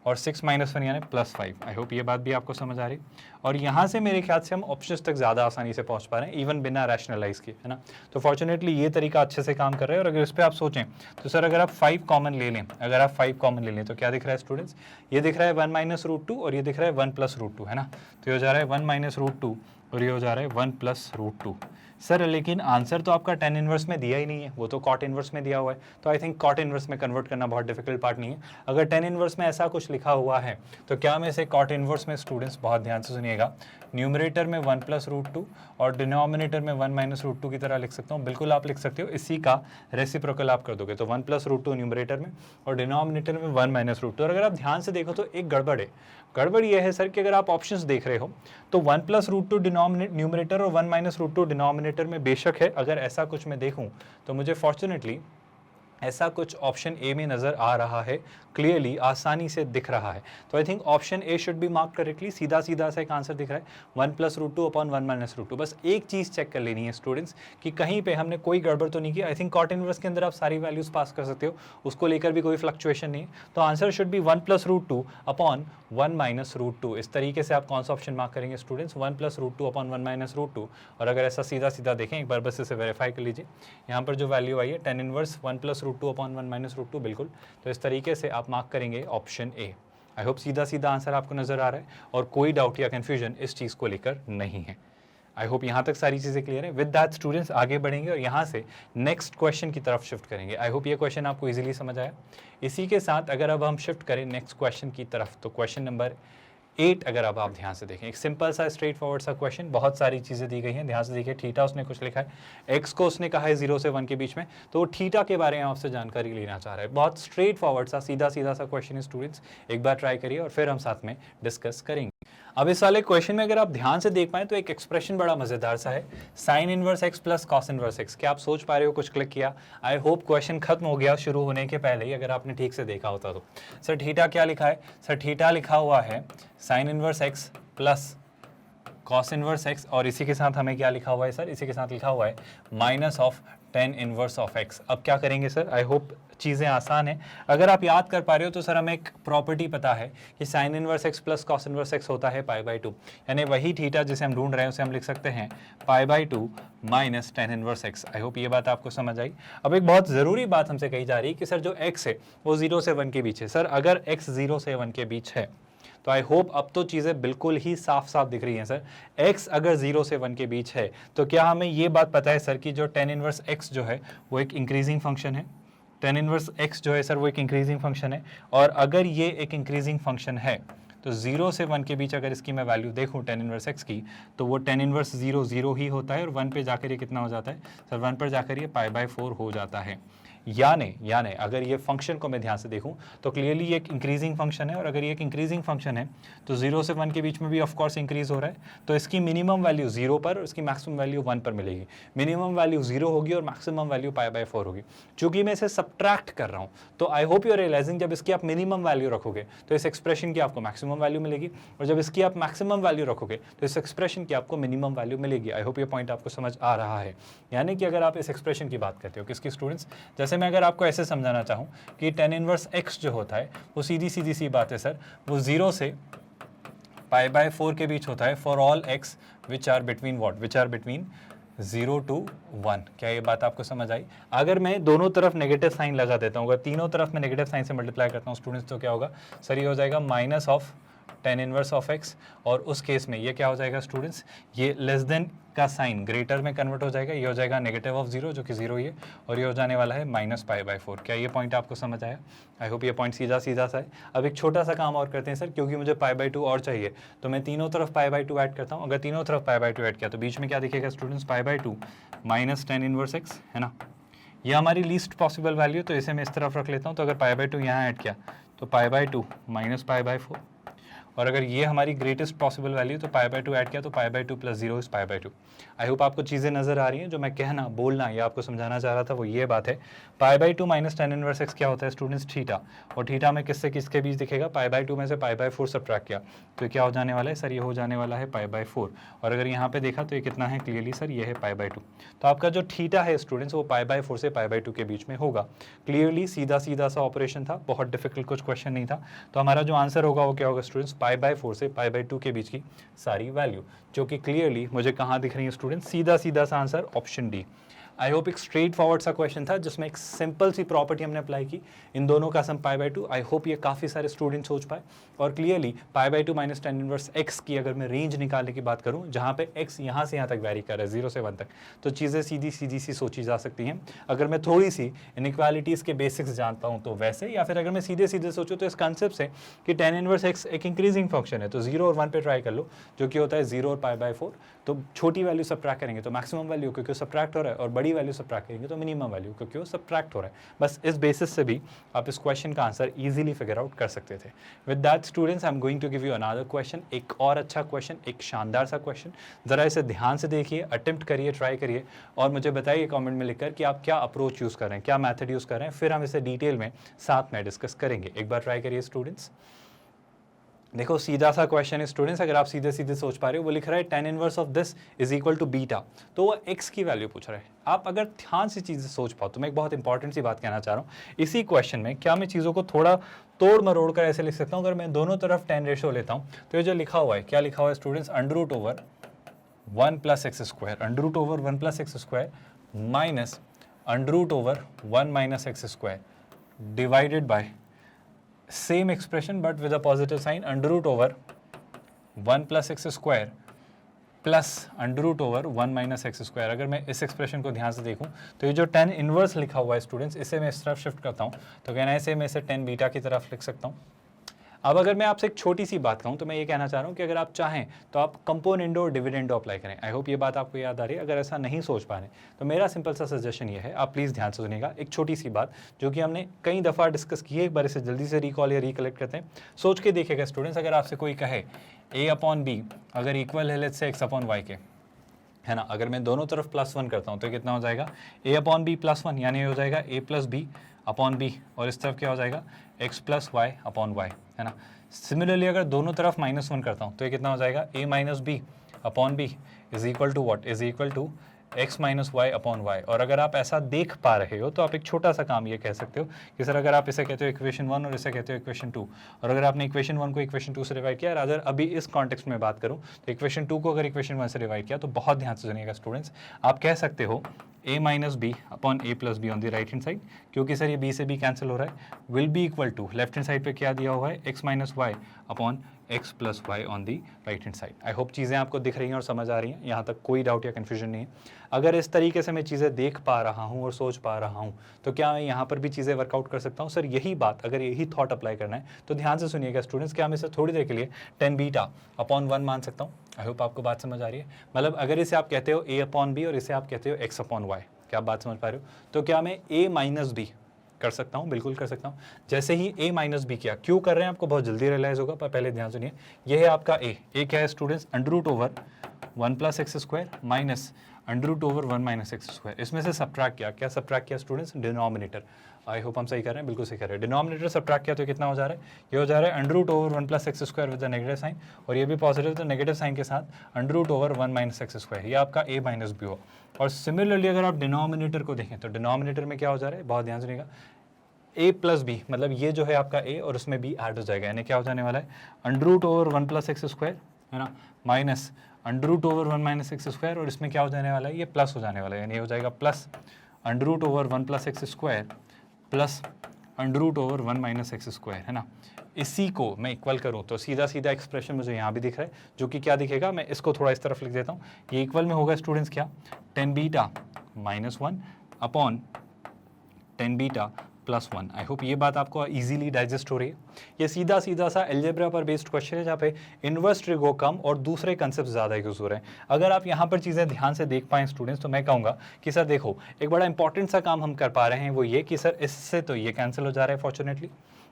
Speaker 1: और 6 माइनस 1 यानी +5। आई होप ये बात भी आपको समझ आ रही। और यहाँ से मेरे ख्याल से हम ऑप्शंस तक ज़्यादा आसानी से पहुँच पा रहे हैं, इवन बिना रैशनलाइज किए, है ना। तो फॉर्चुनेटली ये तरीका अच्छे से काम कर रहा है। और अगर इस पर आप सोचें तो सर अगर आप 5 कॉमन ले लें, अगर आप 5 कॉमन ले लें तो क्या दिख रहा है स्टूडेंट्स, ये दिख रहा है 1 माइनस √2 और ये दिख रहा है 1 प्लस √2, है ना। तो ये हो जा रहा है 1 माइनस √2 और ये हो जा रहा है 1 प्लस √2। सर लेकिन आंसर तो आपका tan इनवर्स में दिया ही नहीं है, वो तो cot इनवर्स में दिया हुआ है। तो आई थिंक cot इनवर्स में कन्वर्ट करना बहुत डिफिकल्ट पार्ट नहीं है। अगर tan इनवर्स में ऐसा कुछ लिखा हुआ है तो क्या मैं इसे cot इनवर्स में, स्टूडेंट्स बहुत ध्यान से सुनिएगा, न्यूमरेटर में 1 प्लस √2 और डिनोमिनेटर में 1 माइनस √2 की तरह लिख सकता हूँ। बिल्कुल आप लिख सकते हो, इसी का रेसिप्रोकल आप कर दोगे तो 1 प्लस √2 न्यूमरेटर में और डिनोमिनेटर में 1 माइनस √2। और अगर आप ध्यान से देखो तो एक गड़बड़ है। गड़बड़ ये है सर कि अगर आप ऑप्शंस देख रहे हो तो 1 प्लस √2 न्यूमरेटर और 1 माइनस √2 डिनोमिनेटर में बेशक है। अगर ऐसा कुछ मैं देखूं तो मुझे फॉर्चुनेटली ऐसा कुछ ऑप्शन ए में नज़र आ रहा है, क्लियरली आसानी से दिख रहा है। तो I think option A should be mark correctly. सीधा सीधा सा एक आंसर दिख रहा है 1 प्लस √2 अपॉन 1 माइनस √2। बस एक चीज़ चेक कर लेनी है स्टूडेंट्स कि कहीं पे हमने कोई गड़बड़ तो नहीं की। आई थिंक cot इनवर्स के अंदर आप सारी वैल्यूज़ पास कर सकते हो, उसको लेकर भी कोई फ्लक्चुएशन नहीं है। तो answer should be 1 plus √2 upon 1 minus √2। इस तरीके से आप कौन सा ऑप्शन मार्क करेंगे स्टूडेंट्स, 1 प्लस √2 अपॉन 1 माइनस √2। और अगर ऐसा सीधा सीधा देखें एक बार बस इसे वेरीफाई कर लीजिए, यहाँ पर जो वैल्यू आई है tan inverse 1 plus √2 upon 1 minus √2, बिल्कुल। तो इस तरीके से आप मार्क करेंगे ऑप्शन ए। आई होप सीधा सीधा आंसर आपको नजर आ रहा है और कोई डाउट या कंफ्यूजन इस चीज़ को लेकर नहीं है। आई होप यहाँ तक सारी चीज़ें क्लियर है। विद दैट स्टूडेंट्स आगे बढ़ेंगे और यहाँ से नेक्स्ट क्वेश्चन की तरफ शिफ्ट करेंगे। आई होप ये क्वेश्चन आपको इजीली समझ आया। इसी के साथ अगर अब हम शिफ्ट करें नेक्स्ट क्वेश्चन की तरफ तो क्वेश्चन नंबर 8 अगर अब आप ध्यान से देखें, एक सिंपल सा स्ट्रेट फॉरवर्ड सा क्वेश्चन, बहुत सारी चीज़ें दी गई हैं, ध्यान से देखिए। थीटा उसने कुछ लिखा है, एक्स को उसने कहा है 0 से 1 के बीच में, तो वो थीटा के बारे में आपसे जानकारी लेना चाह रहा है। बहुत स्ट्रेट फॉरवर्ड सा सीधा सीधा सा क्वेश्चन है स्टूडेंट्स, एक बार ट्राई करिए और फिर हम साथ में डिस्कस करेंगे। अब इस वाले क्वेश्चन में अगर आप ध्यान से देख पाएं तो एक एक्सप्रेशन बड़ा मजेदार सा है, sine inverse x plus cos inverse x. क्या आप सोच पा रहे हो, कुछ क्लिक किया? आई होप क्वेश्चन खत्म हो गया शुरू होने के पहले ही, अगर आपने ठीक से देखा होता तो। सर थीटा क्या लिखा है? सर थीटा लिखा हुआ है sine inverse x plus cos inverse x, और इसी के साथ हमें क्या लिखा हुआ है सर? इसी के साथ लिखा हुआ है minus of tan inverse of x. अब क्या करेंगे सर? आई होप चीज़ें आसान है। अगर आप याद कर पा रहे हो तो सर हमें एक प्रॉपर्टी पता है कि sine inverse x plus cos inverse x होता है π/2, यानी वही थीटा जिसे हम ढूंढ रहे हैं उसे हम लिख सकते हैं π/2 minus tan inverse x. I hope ये बात आपको समझ आई। अब एक बहुत ज़रूरी बात हमसे कही जा रही है कि सर जो x है वो 0 से 1 के बीच है। सर अगर x 0 से 1 के बीच है तो आई होप अब तो चीज़ें बिल्कुल ही साफ साफ दिख रही हैं सर। x अगर 0 से 1 के बीच है तो क्या हमें ये बात पता है सर कि जो tan इनवर्स x जो है वो एक इंक्रीजिंग फंक्शन है? tan इनवर्स x जो है सर वो एक इंक्रीजिंग फंक्शन है, और अगर ये एक इंक्रीजिंग फंक्शन है तो 0 से 1 के बीच अगर इसकी मैं वैल्यू देखूं tan इनवर्स x की, तो वो tan इनवर्स 0 0 ही होता है और 1 पे जाकर ये कितना हो जाता है सर? 1 पर जाकर ये π/4 हो जाता है। यानी अगर ये फंक्शन को मैं ध्यान से देखूं तो क्लियरली ये एक इंक्रीजिंग फंक्शन है, और अगर ये एक इंक्रीजिंग फंक्शन है तो 0 से 1 के बीच में भी ऑफ कोर्स इंक्रीज हो रहा है, तो इसकी मिनिमम वैल्यू 0 पर और इसकी मैक्सिमम वैल्यू 1 पर मिलेगी। मिनिमम वैल्यू 0 होगी और मैक्सिमम वैल्यू π/4 होगी। चूंकि मैं इसे सब्ट्रैक्ट कर रहा हूं तो I hope you are realising जब इसकी आप मिनिमम वैल्यू रखोगे तो इस एक्सप्रेशन की आपको मैक्सिमम वैल्यू मिलेगी, और जब इसकी आप मैक्सिमम वैल्यू रखोगे तो इस एक्सप्रेशन की आपको मिनिमम वैल्यू मिलेगी। आई होप ये पॉइंट आपको समझ आ रहा है। यानी कि अगर आप इस एक्सप्रेशन की बात करते हो किसकी स्टूडेंट्स, जैसे मैं अगर आपको ऐसे समझाना चाहूं कि tan इनवर्स x जो होता है वो सीधी सी बात है सर, वो 0 से π/4 के बीच होता है for all x which are between what? Which are between 0 to 1। क्या ये बात आपको समझ आई? अगर मैं दोनों तरफ नेगेटिव साइन लगा देता हूँ, अगर तीनों तरफ मैं नेगेटिव साइन से मल्टीप्लाई करता हूँ स्टूडेंट्स, तो क्या होगा सर? ये हो जाएगा minus of tan inverse of x, और उस केस में ये क्या हो जाएगा स्टूडेंट्स? ये लेस देन का साइन ग्रेटर में कन्वर्ट हो जाएगा, ये हो जाएगा नेगेटिव ऑफ 0 जो कि 0 ही है, और ये हो जाने वाला है माइनस π/4। क्या ये पॉइंट आपको समझ आया? आई होप ये पॉइंट सीधा सा है। अब एक छोटा सा काम और करते हैं सर, क्योंकि मुझे π/2 और चाहिए तो मैं तीनों तरफ π/2 ऐड करता हूँ। अगर तीनों तरफ π/2 ऐड किया तो बीच में क्या दिखेगा students? π/2 minus tan inverse x, है ना। ये हमारी लीस्ट पॉसिबल वैल्यू, तो इसे मैं इस तरफ रख लेता हूँ। तो अगर π/2 यहाँ ऐड किया तो π/2 माइनस π/4, और अगर ये हमारी ग्रेटेस्ट पॉसिबल वैल्यू तो पाई बाई टू ऐड किया तो पाई by two plus zero is pi by two. I hope आपको चीज़ें नजर आ रही हैं। जो मैं कहना बोलना या आपको समझाना चाह रहा था वो ये बात है, पाई by two minus tan inverse x क्या होता है स्टूडेंट्स, थीटा, और थीटा में किससे किसके बीच दिखेगा, पाई बाई टू में से पाई बाई फोर सब्ट्रैक्ट किया तो ये क्या हो जाने वाला है सर, ये हो जाने वाला है पाई बाई फोर। और अगर यहाँ पे देखा तो ये कितना है क्लियरली सर, ये है पाई बाई टू। तो आपका जो थीटा है स्टूडेंट्स वो पाई बाई फोर से पाई बाई टू के बीच में होगा। क्लियरली सीधा सीधा सा ऑपरेशन था, बहुत डिफिकल्ट कुछ क्वेश्चन नहीं था। तो हमारा जो आंसर होगा वो क्या होगा स्टूडेंट्स, पाई बाई फोर से पाई बाई टू के बीच की सारी वैल्यू, जो कि क्लियरली मुझे कहाँ दिख रही है स्टूडेंट्स, सीधा सीधा सा answer option D. I hope एक स्ट्रेट फॉरवर्ड सा क्वेश्चन था जिसमें एक सिंपल सी प्रॉपर्टी हमने अप्लाई की, इन दोनों का sum pi by two. I hope ये काफ़ी सारे स्टूडेंट सोच पाए। और clearly pi by two minus tan inverse x की अगर मैं रेंज निकालने की बात करूं, जहां पे एक्स यहाँ से यहाँ तक वैरी कर रहा है 0 से 1 तक, तो चीज़ें सीधी सीधी सी सोची जा सकती हैं। अगर मैं थोड़ी सी इनइक्वालिटीज़ के बेसिक्स जानता हूँ तो वैसे, या फिर अगर मैं सीधे सीधे सोचूँ तो इस कंसेप्ट से कि टेन इनवर्स एक्स एक इंक्रीजिंग फंक्शन है, तो 0 और 1 पे ट्राई कर लो, जो कि होता है 0 और पाई बाई फोर। तो छोटी वैल्यू सब्ट्रैक्ट करेंगे तो मैक्सिमम वैल्यू क्योंकि सब्ट्रैक्ट हो रहा है, और बड़ी वैल्यू सब्ट्रैक्ट करेंगे तो मिनिमम वैल्यू क्योंकि वो सब्ट्रैक्ट हो रहा है। बस इस बेसिस से भी आप इस क्वेश्चन का आंसर इजीली फिगर आउट कर सकते थे। With that students I am going to give you another question, एक और अच्छा क्वेश्चन, एक शानदार सा क्वेश्चन। जरा इसे ध्यान से देखिए, अटेम्प्ट करिए, ट्राई करिए, और मुझे बताइए कमेंट में लिखकर कि आप क्या अप्रोच यूज़ कर रहे हैं, क्या मैथड यूज़ कर रहे हैं, फिर हम इसे डिटेल में साथ में डिस्कस करेंगे। एक बार ट्राई करिए स्टूडेंट्स। देखो सीधा सा क्वेश्चन है स्टूडेंट्स, अगर आप सीधे सीधे सोच पा रहे हो, वो लिख रहा है tan inverse of this is equal to beta, तो वो एक्स की वैल्यू पूछ रहा है। आप अगर ध्यान से चीज़ें सोच पाओ तो मैं एक बहुत इंपॉर्टेंट सी बात कहना चाह रहा हूँ इसी क्वेश्चन में। क्या मैं चीज़ों को थोड़ा तोड़ मरोड़ कर ऐसे लिख सकता हूँ, अगर मैं दोनों तरफ टेन रेशो लेता हूँ तो ये जो लिखा हुआ है, क्या लिखा हुआ है students, under root over 1 plus x square, under root over 1 plus x square minus under root over 1 minus x square divided by same expression but with a positive sign, under root over 1 plus x square plus under root over 1 minus x square. अगर मैं इस expression को ध्यान से देखूं तो ये जो टेन इनवर्स लिखा हुआ है स्टूडेंट्स, इसे मैं इस तरफ शिफ्ट करता हूं तो कहना है इसे मैं इसे टेन बीटा की तरफ लिख सकता हूं। अब अगर मैं आपसे एक छोटी सी बात कहूँ तो मैं ये कहना चाह रहा हूँ कि अगर आप चाहें तो आप कंपोनेंडो और डिविडेंडो अप्लाई करें। आई होप ये बात आपको याद आ रही है। अगर ऐसा नहीं सोच पा रहे तो मेरा सिंपल सा सजेशन ये है, आप प्लीज़ ध्यान से सुनिएगा, एक छोटी सी बात जो कि हमने कई दफ़ा डिस्कस की है, एक बार इसे जल्दी से रिकॉल या रिकलेक्ट करते हैं। सोच के देखिएगा स्टूडेंट्स, अगर आपसे कोई कहे ए अपॉन बी अगर इक्वल है let's say x upon y के, है ना, अगर मैं दोनों तरफ +1 करता हूँ तो कितना हो जाएगा, ए अपॉन बी +1, यानी हो जाएगा a plus b upon b, और इस तरफ क्या हो जाएगा x plus y upon y, है ना। सिमिलरली अगर दोनों तरफ -1 करता हूँ तो ये कितना हो जाएगा, A minus B upon B is equal to what, is equal to x minus y upon y. और अगर आप ऐसा देख पा रहे हो तो आप एक छोटा सा काम ये कह सकते हो कि सर अगर आप इसे कहते हो इक्वेशन 1 और इसे कहते हो इक्वेशन 2, और अगर आपने इक्वेशन 1 को इक्वेशन 2 से डिवाइड किया, अगर अभी इस कॉन्टेक्स्ट में बात करूं तो इक्वेशन 2 को अगर इक्वेशन 1 से डिवाइड किया तो बहुत ध्यान से सुनिएगा स्टूडेंट्स, आप कह सकते हो a minus B upon a plus b on the right hand side, क्योंकि सर ये b से b कैंसिल हो रहा है, will be equal to left hand side पे क्या दिया हुआ है, x minus y upon x plus y on the right hand side. I hope चीज़ें आपको दिख रही हैं और समझ आ रही हैं, यहाँ तक कोई डाउट या कन्फ्यूजन नहीं है। अगर इस तरीके से मैं चीज़ें देख पा रहा हूँ और सोच पा रहा हूँ तो क्या मैं यहाँ पर भी चीज़ें वर्कआउट कर सकता हूँ। सर यही बात, अगर यही थॉट अप्लाई करना है तो ध्यान से सुनिएगा स्टूडेंट्स, क्या मैं इसे थोड़ी देर के लिए टेन बीटा अपॉन 1 मान सकता हूँ। आई होप आपको बात समझ आ रही है। मतलब अगर इसे आप कहते हो ए अपॉन बी और इसे आप कहते हो एक्स अपॉन वाई, क्या आप बात समझ पा रहे हो, तो क्या मैं ए माइनस बी कर सकता हूँ, बिल्कुल कर सकता हूँ। जैसे ही a माइनस बी किया, क्यों कर रहे हैं आपको बहुत जल्दी रियलाइज होगा, पर पहले ध्यान सुनिए। ये है आपका a क्या है students, under root over 1 plus x square minus under root over 1 minus x square. इसमें से सब्ट्रैक्ट किया, क्या सब्ट्रैक्ट किया स्टूडेंट्स, डिनोमिनेटर। आई होप हम सही कर रहे हैं, बिल्कुल सही कर रहे हैं। डिनोमिनेटर सब्ट्रैक्ट किया तो कितना हो जा रहा है, ये हो जा रहा है under root over 1 plus x square with the negative sign, और ये भी पॉजिटिव तो नेगेटिव साइन के साथ under root over 1 minus x square, ये आपका a माइनस बी हो। और सिमिलरली अगर आप डिनोमिनेटर को देखें तो डिनोमिनेटर में क्या हो जा रहा है, बहुत ध्यान सुनिएगा, a प्लस बी, मतलब ये जो है आपका a और उसमें b ऐड हो जाएगा, यानी क्या हो जाने वाला है, under root over 1 plus x square, है ना, minus under root over 1 minus x square, और इसमें क्या हो जाने वाला है, ये प्लस हो जाने वाला है, यानी ये हो जाएगा plus under root over 1 plus x square plus under root over 1 minus x square, है ना। इसी को मैं इक्वल करूँ तो सीधा सीधा एक्सप्रेशन मुझे यहाँ भी दिख रहा है, जो कि क्या दिखेगा, मैं इसको थोड़ा इस तरफ लिख देता हूँ। ये इक्वल में होगा स्टूडेंट्स क्या, tan beta minus 1 upon tan beta plus 1। आई होप ये बात आपको इजीली डाइजेस्ट हो रही है। ये सीधा सीधा सा एल्जेब्रा पर बेस्ड क्वेश्चन है, जहाँ पे इन्वर्स ट्रिगो कम और दूसरे कंसेप्ट ज़्यादा यूज़ हो रहे हैं। अगर आप यहाँ पर चीज़ें ध्यान से देख पाएँ स्टूडेंट्स, तो मैं कहूँगा कि सर देखो एक बड़ा इंपॉर्टेंट सा काम हम कर पा रहे हैं, वो ये कि सर इससे तो ये कैंसिल हो जा रहा है फॉर्चुनेटली,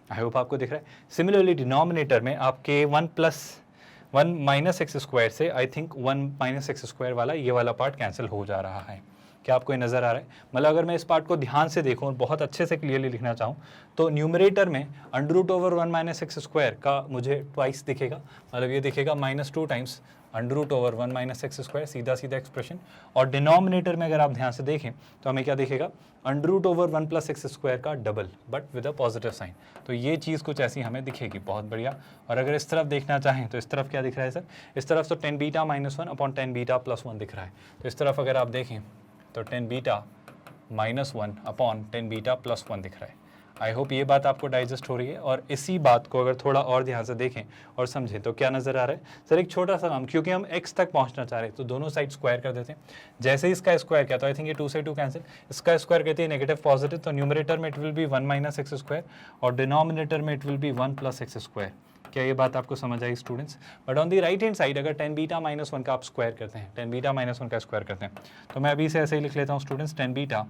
Speaker 1: आई होप आपको दिख रहा है। सिमिलरली डिनोमिनेटर में आपके 1 माइनस एक्स स्क्वायर से I think 1 minus x square वाला ये वाला पार्ट कैंसिल हो जा रहा है। क्या आपको ये नज़र आ रहा है? मतलब अगर मैं इस पार्ट को ध्यान से देखूँ और बहुत अच्छे से क्लियरली लिखना चाहूँ तो न्यूमरेटर में under root over 1 minus x square का मुझे ट्वाइस दिखेगा, मतलब ये दिखेगा -2 times under root over 1 minus x square, सीधा सीधा एक्सप्रेशन। और डिनोमिनेटर में अगर आप ध्यान से देखें तो हमें क्या दिखेगा? Under root over 1 plus x square का double, but with a positive sign. तो ये चीज़ कुछ ऐसी हमें दिखेगी, बहुत बढ़िया। और अगर इस तरफ देखना चाहें तो इस तरफ क्या दिख रहा है सर? इस तरफ तो tan beta -1 upon tan beta +1 दिख रहा है। तो इस तरफ अगर आप देखें तो tan beta -1 upon tan beta +1 दिख रहा है। आई होप ये बात आपको डाइजेस्ट हो रही है। और इसी बात को अगर थोड़ा और ध्यान से देखें और समझें तो क्या नज़र आ रहा है सर? एक छोटा सा काम, क्योंकि हम x तक पहुंचना चाह रहे हैं तो दोनों साइड स्क्वायर कर देते हैं। जैसे ही इसका स्क्वायर किया तो आई थिंक ये 2 से 2 कैंसिल, इसका स्क्वायर कहते हैं नेगेटिव पॉजिटिव, तो न्यूमरेटर में it will be 1 minus x square और डिनोमिनेटर में it will be 1 plus x square. क्या ये बात आपको समझ आई students? But on the right hand side अगर tan बीटा -1 का आप स्क्वायर करते हैं, tan बीटा -1 का स्क्वायर करते हैं, तो मैं अभी से ऐसे ही लिख लेता हूँ स्टूडेंट्स, tan बीटा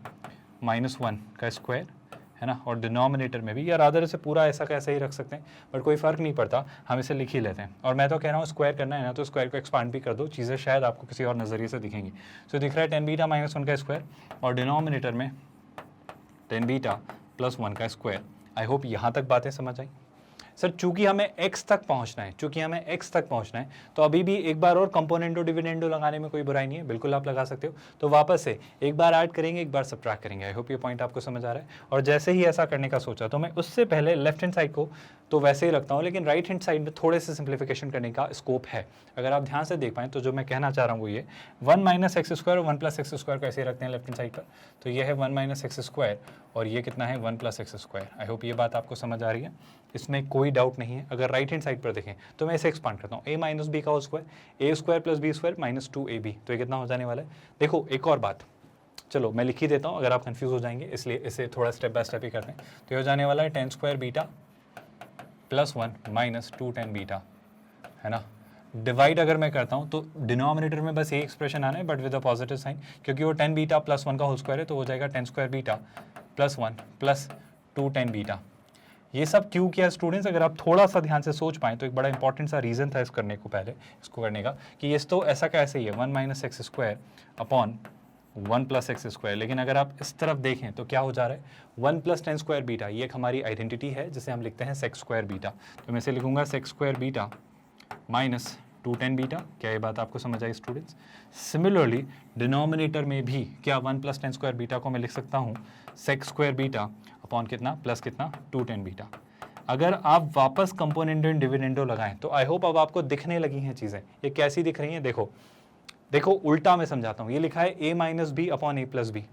Speaker 1: -1 का स्क्वायर है ना। और डिनोमिनेटर में भी, या रादर इसे पूरा ऐसा कैसे ही रख सकते हैं, बट कोई फ़र्क नहीं पड़ता, हम इसे लिख ही लेते हैं। और मैं तो कह रहा हूँ स्क्वायर करना है ना तो स्क्वायर को एक्सपांड भी कर दो, चीज़ें शायद आपको किसी और नज़रिए से दिखेंगी। सो दिख रहा है tan बीटा -1 का स्क्वायर और डिनोमिनेटर में tan बीटा +1 का स्क्वायर। आई होप यहाँ तक बातें समझ आई। सर चूंकि हमें x तक पहुंचना है, तो अभी भी एक बार और कंपोनेंटो डिविडेंडो लगाने में कोई बुराई नहीं है, बिल्कुल आप लगा सकते हो। तो वापस से एक बार ऐड करेंगे, एक बार सब्ट्रैक्ट करेंगे। आई होप ये पॉइंट आपको समझ आ रहा है। और जैसे ही ऐसा करने का सोचा तो मैं उससे पहले लेफ्ट हैंड साइड को तो वैसे ही रखता हूँ, लेकिन राइट हैंड साइड में थोड़े से सिंप्लीफिकेशन करने का स्कोप है। अगर आप ध्यान से देख पाएँ तो जो मैं कहना चाह रहा हूँ वो ये 1 माइनस एक्स स्क्वायर और 1 प्लस एक्स स्क्वायर को ऐसे रखते हैं लेफ्ट हैंड साइड पर। तो ये है 1 माइनस एक्स स्क्वायर और ये कितना है 1 प्लस एक्स स्क्वायर। आई होप ये बात आपको समझ आ रही है, इसमें कोई डाउट नहीं है। अगर राइट हैंड साइड पर देखें तो मैं इसे एक्सपांड करता हूँ, a माइनस बी का whole square, a square plus b square -2ab। तो ये कितना हो जाने वाला है? देखो एक और बात, चलो मैं लिख ही देता हूँ अगर आप कंफ्यूज हो जाएंगे, इसलिए इसे थोड़ा स्टेप बाय स्टेप ही करते हैं। तो ये हो जाने वाला है tan square beta +1 -2 tan beta, है ना। डिवाइड अगर मैं करता हूँ तो डिनोमिनेटर में बस ये एक्सप्रेशन आना है but with a positive sign, क्योंकि वो tan बीटा +1 का होल स्क्वायर है, तो हो जाएगा tan square beta +1 +2 tan beta. ये सब क्यों किया स्टूडेंट्स? अगर आप थोड़ा सा ध्यान से सोच पाएँ तो एक बड़ा इंपॉर्टेंट सा रीज़न था इस करने को, पहले इसको करने का, कि ये तो ऐसा कैसे ही है 1 minus x square upon 1 plus x square. लेकिन अगर आप इस तरफ देखें तो क्या हो जा रहा है 1 प्लस tan स्क्वायर बीटा, ये एक हमारी आइडेंटिटी है जिसे हम लिखते हैं सेक्स स्क्वायर बीटा। तो मैं इसे लिखूंगा sex square beta -2 tan beta. क्या ये बात आपको समझ आई स्टूडेंट्स? सिमिलरली डिनोमिनेटर में भी क्या 1 प्लस tan स्क्वायर बीटा को मैं लिख सकता हूँ सेक्स स्क्वायर बीटा अपॉन कितना प्लस कितना 2 tan बीटा। अगर आप वापस कंपोनेंडो एंड डिविडेंडो लगाएं तो आई होप अब आपको दिखने लगी हैं चीज़ें। ये कैसी दिख रही हैं? देखो उल्टा मैं समझाता हूँ। ये लिखा है a minus B upon a plus b,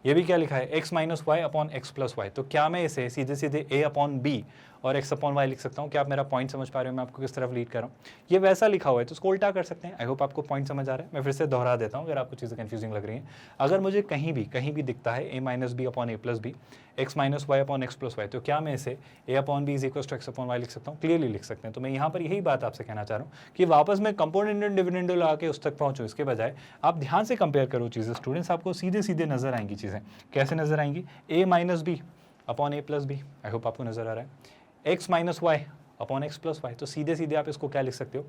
Speaker 1: ये भी क्या लिखा है x minus y upon x plus y. तो क्या मैं इसे सीधे सीधे a अपॉन बी और x अपॉन वाई लिख सकता हूँ? क्या आप मेरा पॉइंट समझ पा रहे हो मैं आपको किस तरफ लीड कर रहा हूँ? ये वैसा लिखा हुआ है तो उसको उल्टा कर सकते हैं। आई होप आपको पॉइंट समझ आ रहा है। मैं फिर से दोहरा देता हूँ अगर आपको चीज़ें कंफ्यूजिंग लग रही हैं। अगर मुझे कहीं भी दिखता है a minus B upon a plus b, x minus y upon x plus y, तो क्या मैं इसे a upon B is equal to x upon y लिख सकता हूँ? क्लियरली लिख सकते हैं। तो मैं यहाँ पर यही बात आपसे कहना चाह रहा हूँ कि वापस मैं कंपोनेंट एंड डिविडेंडो लगा के उस तक पहुँचूँ, इसके बजाय आप ध्यान से कंपेयर करो चीज़ें स्टूडेंट्स, आपको सीधे सीधे नजर आएंगी चीज़ें। कैसे नजर आएंगी? a minus B upon a plus b, I hope आपको नजर आ रहा है। x minus y upon x plus y, तो सीधे सीधे आप इसको क्या लिख सकते हो?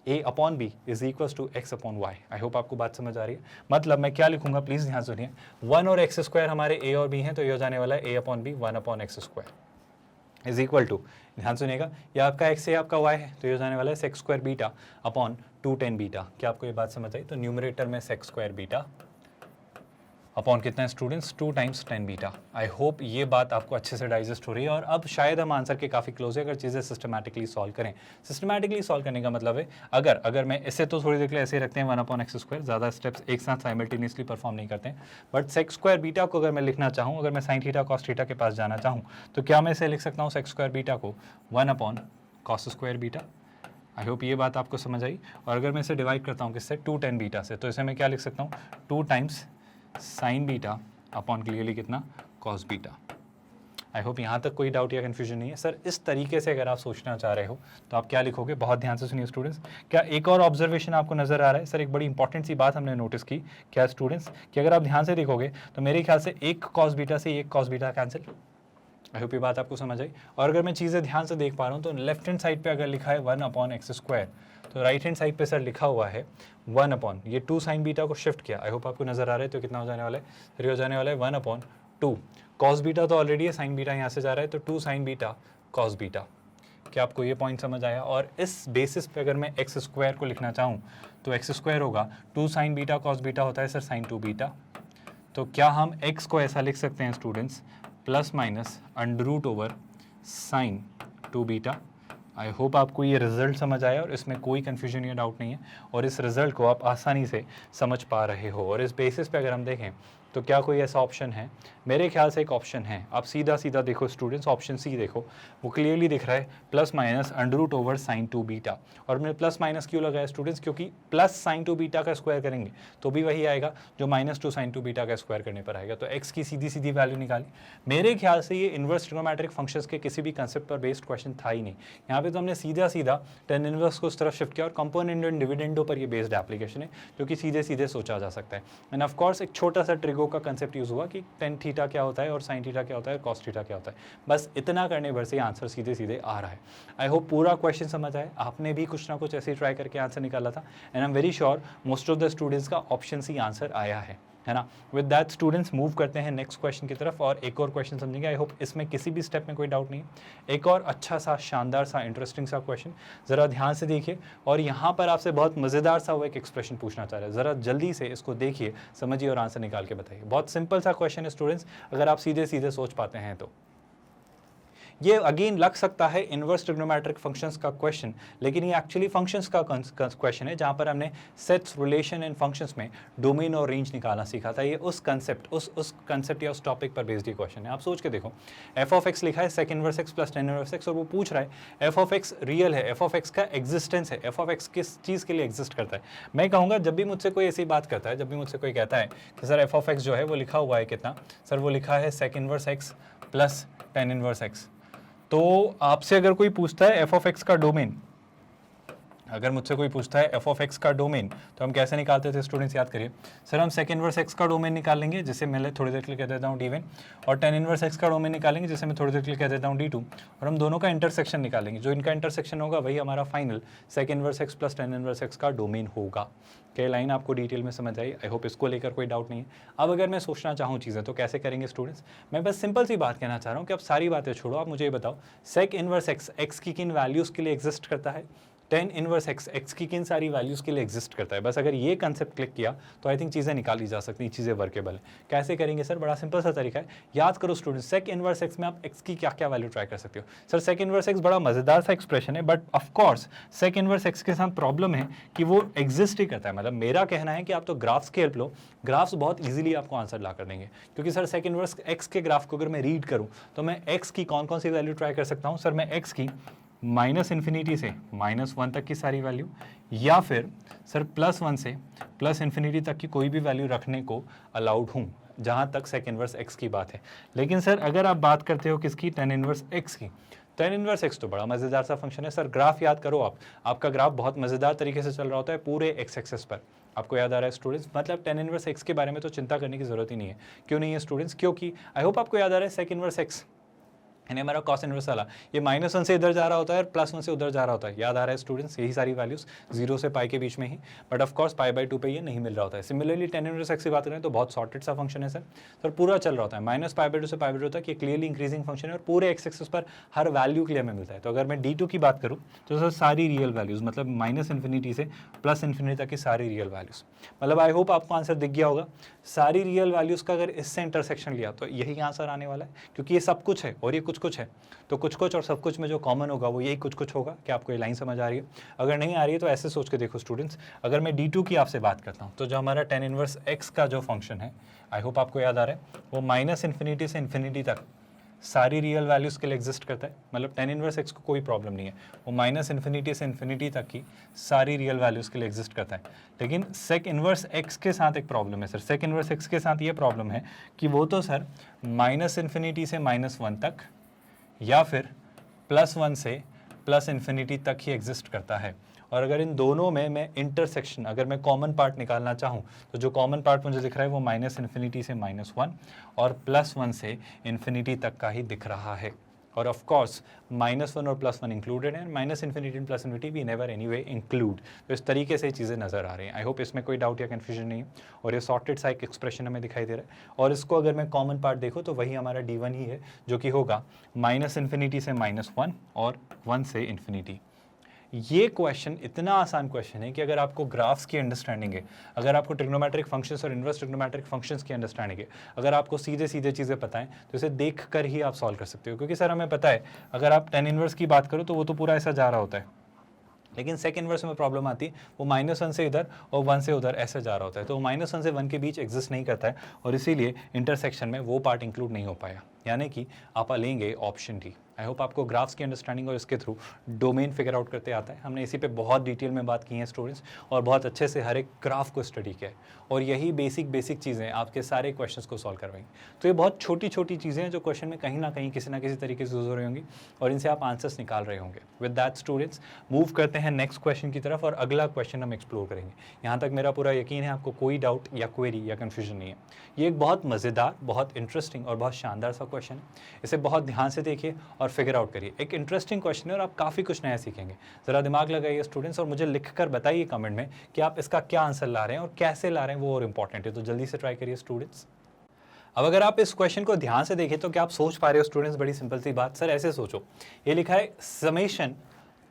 Speaker 1: a upon B is equal to x upon y. I hope आपको बात समझ आ रही है। मतलब मैं क्या लिखूंगा प्लीज ध्यान सुनिए, 1 और एक्स स्क्वायर हमारे a और b हैं, तो ये हो जाने वाला है a upon b 1 upon x square is equal to, ध्यान सुनिएगा, ये आपका x है आपका y है, तो ये हो जाने वाला है sex square beta upon 2 tan beta. क्या आपको ये बात समझ आई? तो न्यूमरेटर में सेक्स स्क्वायर बीटा अपॉन कितना है students 2 times tan beta. I hope ये बात आपको अच्छे से डाइजेस्ट हो रही है और अब शायद हम आंसर के काफ़ी क्लोज है अगर चीज़ें सिस्टमैटिकली सॉल्व करें। सिस्टमैटिकली सॉल्व करने का मतलब है अगर मैं इसे तो थोड़ी देर के लिए ऐसे रखते हैं 1 अपॉन एक्स स्क्वायर, ज़्यादा स्टेप्स एक साथ साइमल्टेनियसली परफॉर्म नहीं करते हैं, बट सेक्स स्क्वायर बीटा को अगर मैं लिखना चाहूँ, अगर मैं साइन थीटा कॉस थीटा के पास जाना चाहूँ, तो क्या मैं इसे लिख सकता हूँ सेक्स स्क्वायर बीटा को 1 upon cos square beta? I hope ये बात आपको समझ आई। और अगर मैं इसे डिवाइड करता हूँ किससे? 2 tan बीटा से, तो इसे मैं क्या लिख सकता हूँ 2 times sign beta upon clearly कितना कॉस बीटा। आई होप यहाँ तक कोई डाउट या कन्फ्यूजन नहीं है। सर इस तरीके से अगर आप सोचना चाह रहे हो तो आप क्या लिखोगे? बहुत ध्यान से सुनिए स्टूडेंट्स। क्या एक और ऑब्जर्वेशन आपको नजर आ रहा है? सर एक बड़ी इंपॉर्टेंट सी बात हमने नोटिस की, क्या स्टूडेंट्स, कि अगर आप ध्यान से देखोगे तो मेरे ख्याल से एक कॉस बीटा से एक कॉस बीटा कैंसिल, आई होप ये बात आपको समझ आई। और अगर मैं चीज़ें ध्यान से देख पा रहा हूँ तो लेफ्ट हैंड साइड पे अगर लिखा है 1/x², तो राइट हैंड साइड पे सर लिखा हुआ है 1 ये 2 साइन बीटा को शिफ्ट किया। आई होप आपको नजर आ रहा है। तो कितना हो जाने वाला है, फिर ये हो जाने वाला है 1/2 कॉस बीटा तो ऑलरेडी है, साइन बीटा यहाँ से जा रहा है, तो 2 साइन बीटा कॉस बीटा। क्या आपको ये पॉइंट समझ आया? और इस बेसिस पे अगर मैं x² को लिखना चाहूँ तो x² होगा 2 साइन बीटा कॉस बीटा होता है सर साइन 2 बीटा। तो क्या हम x को ऐसा लिख सकते हैं students, plus minus √ sine 2 beta. I hope आपको ये रिजल्ट समझ आया और इसमें कोई कन्फ्यूजन या डाउट नहीं है, और इस रिजल्ट को आप आसानी से समझ पा रहे हो। और इस बेसिस पे अगर हम देखें तो क्या कोई ऐसा ऑप्शन है? मेरे ख्याल से एक ऑप्शन है। आप सीधा सीधा देखो स्टूडेंट्स, ऑप्शन सी देखो, वो क्लियरली दिख रहा है प्लस माइनस √ साइन 2 बीटा। और मैंने प्लस माइनस क्यों लगाया स्टूडेंट्स? क्योंकि प्लस साइन 2 बीटा का स्क्वायर करेंगे तो भी वही आएगा जो -2 साइन 2 बीटा का स्क्वायर करने पर आएगा। तो एक्स की सीधी सीधी वैल्यू निकाली। मेरे ख्याल से ये इन्वर्स ट्रिग्नोमेट्रिक फंक्शंस के किसी भी कंसेप्ट पर बेस्ड क्वेश्चन था ही नहीं। यहाँ पे तो हमने सीधा सीधा टेन इनवर्स को उस तरफ शिफ्ट किया, और कंपोनेंट एंड डिविडेंडो पर ये बेस्ड एप्लीकेशन है जो कि सीधे सीधे सोचा जा सकता है। एंड ऑफ कोर्स एक छोटा सा ट्रिगो का कंसेप्ट यूज हुआ कि टेन थीटा क्या होता है और साइन थीटा क्या होता है, कॉस थीटा क्या होता है। बस इतना करने भर से आंसर सीधे सीधे आ रहा है। आई होप पूरा क्वेश्चन समझ आए, आपने भी कुछ ना कुछ ऐसे ट्राई करके आंसर निकाला था, and I am very sure most of the students का ऑप्शन सी आंसर आया है ना। विद दैट स्टूडेंट्स मूव करते हैं नेक्स्ट क्वेश्चन की तरफ, और एक और क्वेश्चन समझेंगे। आई होप इसमें किसी भी स्टेप में कोई डाउट नहीं है। एक और अच्छा सा शानदार सा इंटरेस्टिंग सा क्वेश्चन, ज़रा ध्यान से देखिए। और यहाँ पर आपसे बहुत मज़ेदार सा वो एक एक्सप्रेशन पूछना चाह रहा है, ज़रा जल्दी से इसको देखिए, समझिए और आंसर निकाल के बताइए। बहुत सिंपल सा क्वेश्चन है स्टूडेंट्स, अगर आप सीधे सीधे सोच पाते हैं तो। ये अगेन लग सकता है इनवर्स ट्रिग्नोमेट्रिक फंक्शंस का क्वेश्चन, लेकिन ये एक्चुअली फंक्शंस का क्वेश्चन है, जहाँ पर हमने सेट्स, रिलेशन एंड फंक्शंस में डोमेन और रेंज निकालना सीखा था। ये उस कंसेप्ट या उस टॉपिक पर बेस्ड ये क्वेश्चन है। आप सोच के देखो, f(x) लिखा है sec inverse x plus tan inverse x, और वो पूछ रहा है f(x) रियल है, f(x) का एग्जिस्टेंस है, f(x) किस चीज़ के लिए एग्जिस्ट करता है। मैं कहूँगा जब भी मुझसे कोई ऐसी बात करता है, जब भी मुझसे कोई कहता है कि सर f(x) जो है वो लिखा हुआ है कितना, सर वो लिखा है sec inverse x plus tan inverse x। तो आपसे अगर कोई पूछता है f(x) का डोमेन, अगर मुझसे कोई पूछता है f(x) का डोमेन, तो हम कैसे निकालते थे स्टूडेंट्स, याद करिए। सर हम sec इनवर्स x का डोमेन निकाल लेंगे, जिसे मैं थोड़ी देर के लिए कह देता हूँ d1, और tan इनवर्स x का डोमेन निकालेंगे, जिसे मैं थोड़ी देर के लिए कह देता हूँ d2, और हम दोनों का इंटरसेक्शन निकालेंगे। जो इनका इंटरसेक्शन होगा वही हमारा final sec inverse x plus tan inverse x का डोमेन होगा। क्या लाइन आपको डिटेल में समझ आई? आई होप इसको लेकर कोई डाउट नहीं है। अब अगर मैं सोचना चाहूँ चीज़ें तो कैसे करेंगे स्टूडेंट्स? मैं बस सिंपल सी बात कहना चाह रहा हूँ कि अब सारी बातें छोड़ो, आप मुझे ये बताओ sec इनवर्स x की किन वैल्यूज़ के लिए एग्जिस्ट करता है, tan इनवर्स x की किन सारी वैल्यूज़ के लिए एग्जिस्ट करता है। बस अगर ये कंसेप्ट क्लिक किया तो आई थिंक चीज़ें निकाली जा सकती हैं, चीज़ें वर्केबल है। कैसे करेंगे सर? बड़ा सिंपल सा तरीका है, याद करो स्टूडेंट्स, sec इनवर्स x में आप x की क्या क्या वैल्यू ट्राई कर सकते हो। सर sec इनवर्स x बड़ा मज़ेदार सा एक्सप्रेशन है, but of course sec inverse x के साथ प्रॉब्लम है कि वो एग्जिस्ट ही करता है। मतलब मेरा कहना है कि आप तो ग्राफ्स के हेल्प लो, ग्राफ्स बहुत ईजिली आपको आंसर ला कर देंगे। क्योंकि सर sec इनवर्स x के ग्राफ को अगर मैं रीड करूँ तो मैं x की कौन कौन सी वैल्यू ट्राई कर सकता हूँ? सर मैं x की -∞ से -1 तक की सारी वैल्यू, या फिर सर +1 से +∞ तक की कोई भी वैल्यू रखने को अलाउड हूँ, जहाँ तक sec इनवर्स x की बात है। लेकिन सर अगर आप बात करते हो किसकी, tan इनवर्स x की, tan इनवर्स x तो बड़ा मज़ेदार सा फंक्शन है। सर ग्राफ याद करो, आपका ग्राफ बहुत मज़ेदार तरीके से चल रहा होता है पूरे x एक्सेस पर। आपको याद आ रहा है स्टूडेंट्स? मतलब tan इनवर्स x के बारे में तो चिंता करने की ज़रूरत ही नहीं है। क्यों नहीं है स्टूडेंट्स? क्योंकि आई होप आपको याद आ रहा है sec इनवर्स x यानी हमारा cos इनवर्स वाला, ये -1 से इधर जा रहा होता है और +1 से उधर जा रहा होता है। याद आ रहा है स्टूडेंट्स? यही सारी वैल्यूज 0 से पाई के बीच में ही, बट ऑफ कोर्स π/2 पे ये नहीं मिल रहा होता है। सिमिलरली tan इनवर्स x की बात करें तो बहुत सॉर्टेड सा फंक्शन है सर पूरा चल रहा होता है -π/2 से π/2 तक। ये क्लियरली इंक्रीजिंग फंक्शन है और पूरे x एक्सिस पर हर वैल्यू के लिए हमें मिलता है। तो अगर मैं d2 की बात करूँ तो सर सारी रियल वैल्यूज़, मतलब -∞ से +∞ तक की सारी रियल वैल्यूज़, मतलब आई होप आपको आंसर दिख गया होगा। सारी रियल वैल्यूज़ का अगर इससे इंटरसेक्शन लिया तो यही आंसर आने वाला है, क्योंकि ये सब कुछ है और ये कुछ कुछ है। तो कुछ कुछ और सब कुछ में जो कॉमन होगा वो यही कुछ कुछ होगा। क्या आपको ये लाइन समझ आ रही है? अगर नहीं आ रही है तो ऐसे सोच के देखो स्टूडेंट्स, अगर मैं d2 की आपसे बात करता हूँ तो जो हमारा tan इनवर्स x का जो फंक्शन है, आई होप आपको याद आ रहा है, वो -∞ से ∞ तक सारी रियल वैल्यूज़ के लिए एग्जिस्ट करता है। मतलब tan इनवर्स x को कोई प्रॉब्लम नहीं है, वो -∞ से ∞ तक की सारी रियल वैल्यूज़ के लिए एग्जिस्ट करता है। लेकिन sec इनवर्स x के साथ एक प्रॉब्लम है सर। sec इनवर्स x के साथ ये प्रॉब्लम है कि वो तो सर -∞ से -1 तक या फिर +1 से +∞ तक ही एग्जिस्ट करता है। और अगर इन दोनों में मैं इंटरसेक्शन, अगर मैं कॉमन पार्ट निकालना चाहूँ तो जो कॉमन पार्ट मुझे दिख रहा है वो -∞ से -1 और +1 से इन्फिनिटी तक का ही दिख रहा है। और ऑफ कोर्स -1 और +1 इंक्लूडेड है, -∞ and +∞ we never anyway include. तो इस तरीके से चीज़ें नज़र आ रही हैं। आई होप इसमें कोई डाउट या कन्फ्यूजन नहीं है। और ये सॉर्टेड सा एक एक्सप्रेशन हमें दिखाई दे रहा है, और इसको अगर मैं कॉमन पार्ट देखूँ तो वही हमारा D1 ही है, जो कि होगा -∞ से -1 और 1 से इन्फिनिटी। ये क्वेश्चन इतना आसान क्वेश्चन है कि अगर आपको ग्राफ्स की अंडरस्टैंडिंग है, अगर आपको ट्रिग्नोमेट्रिक फंक्शंस और इनवर्स ट्रिग्नोमेट्रिक फंक्शंस की अंडरस्टैंडिंग है, अगर आपको सीधे सीधे चीज़ें पता हैं तो इसे देख कर ही आप सॉल्व कर सकते हो। क्योंकि सर हमें पता है अगर आप tan इनवर्स की बात करो तो वो तो पूरा ऐसा जा रहा होता है, लेकिन सेक इनवर्स में प्रॉब्लम आती है, वो -1 से इधर और 1 से उधर ऐसे जा रहा होता है, तो -1 से 1 के बीच एग्जिस्ट नहीं करता है, और इसीलिए इंटरसेक्शन में वो पार्ट इंक्लूड नहीं हो पाया। यानी कि आप लेंगे ऑप्शन डी। आई होप आपको ग्राफ्स की अंडरस्टैंडिंग और इसके थ्रू डोमेन फिगर आउट करते आता है। हमने इसी पे बहुत डिटेल में बात की है स्टूडेंट्स, और बहुत अच्छे से हर एक ग्राफ को स्टडी किया है, और यही बेसिक चीज़ें आपके सारे क्वेश्चंस को सॉल्व करवाएंगी। तो ये बहुत छोटी छोटी चीज़ें हैं जो क्वेश्चन में कहीं ना कहीं किसी ना किसी तरीके से यूज हो रही होंगी, और इनसे आप आंसर्स निकाल रहे होंगे। विद दैट स्टूडेंट्स मूव करते हैं नेक्स्ट क्वेश्चन की तरफ, और अगला क्वेश्चन हम एक्सप्लोर करेंगे। यहाँ तक मेरा पूरा यकीन है आपको कोई डाउट या क्वेरी या कन्फ्यूजन नहीं है। ये एक बहुत मज़ेदार, बहुत इंटरेस्टिंग और बहुत शानदार सा क्वेश्चन है। इसे बहुत ध्यान से देखिए और फिगर आउट करिए। एक इंटरेस्टिंग क्वेश्चन है और आप काफ़ी कुछ नया सीखेंगे। ज़रा दिमाग लगाइए स्टूडेंट्स, और मुझे लिखकर बताइए कमेंट में कि आप इसका क्या आंसर ला रहे हैं और कैसे ला रहे हैं, वो और इंपॉर्टेंट है। तो जल्दी से ट्राई करिए स्टूडेंट्स। अब अगर आप इस क्वेश्चन को ध्यान से देखें तो क्या आप सोच पा रहे हो स्टूडेंट्स? बड़ी सिंपल सी बात सर, ऐसे सोचो, ये लिखा है समेशन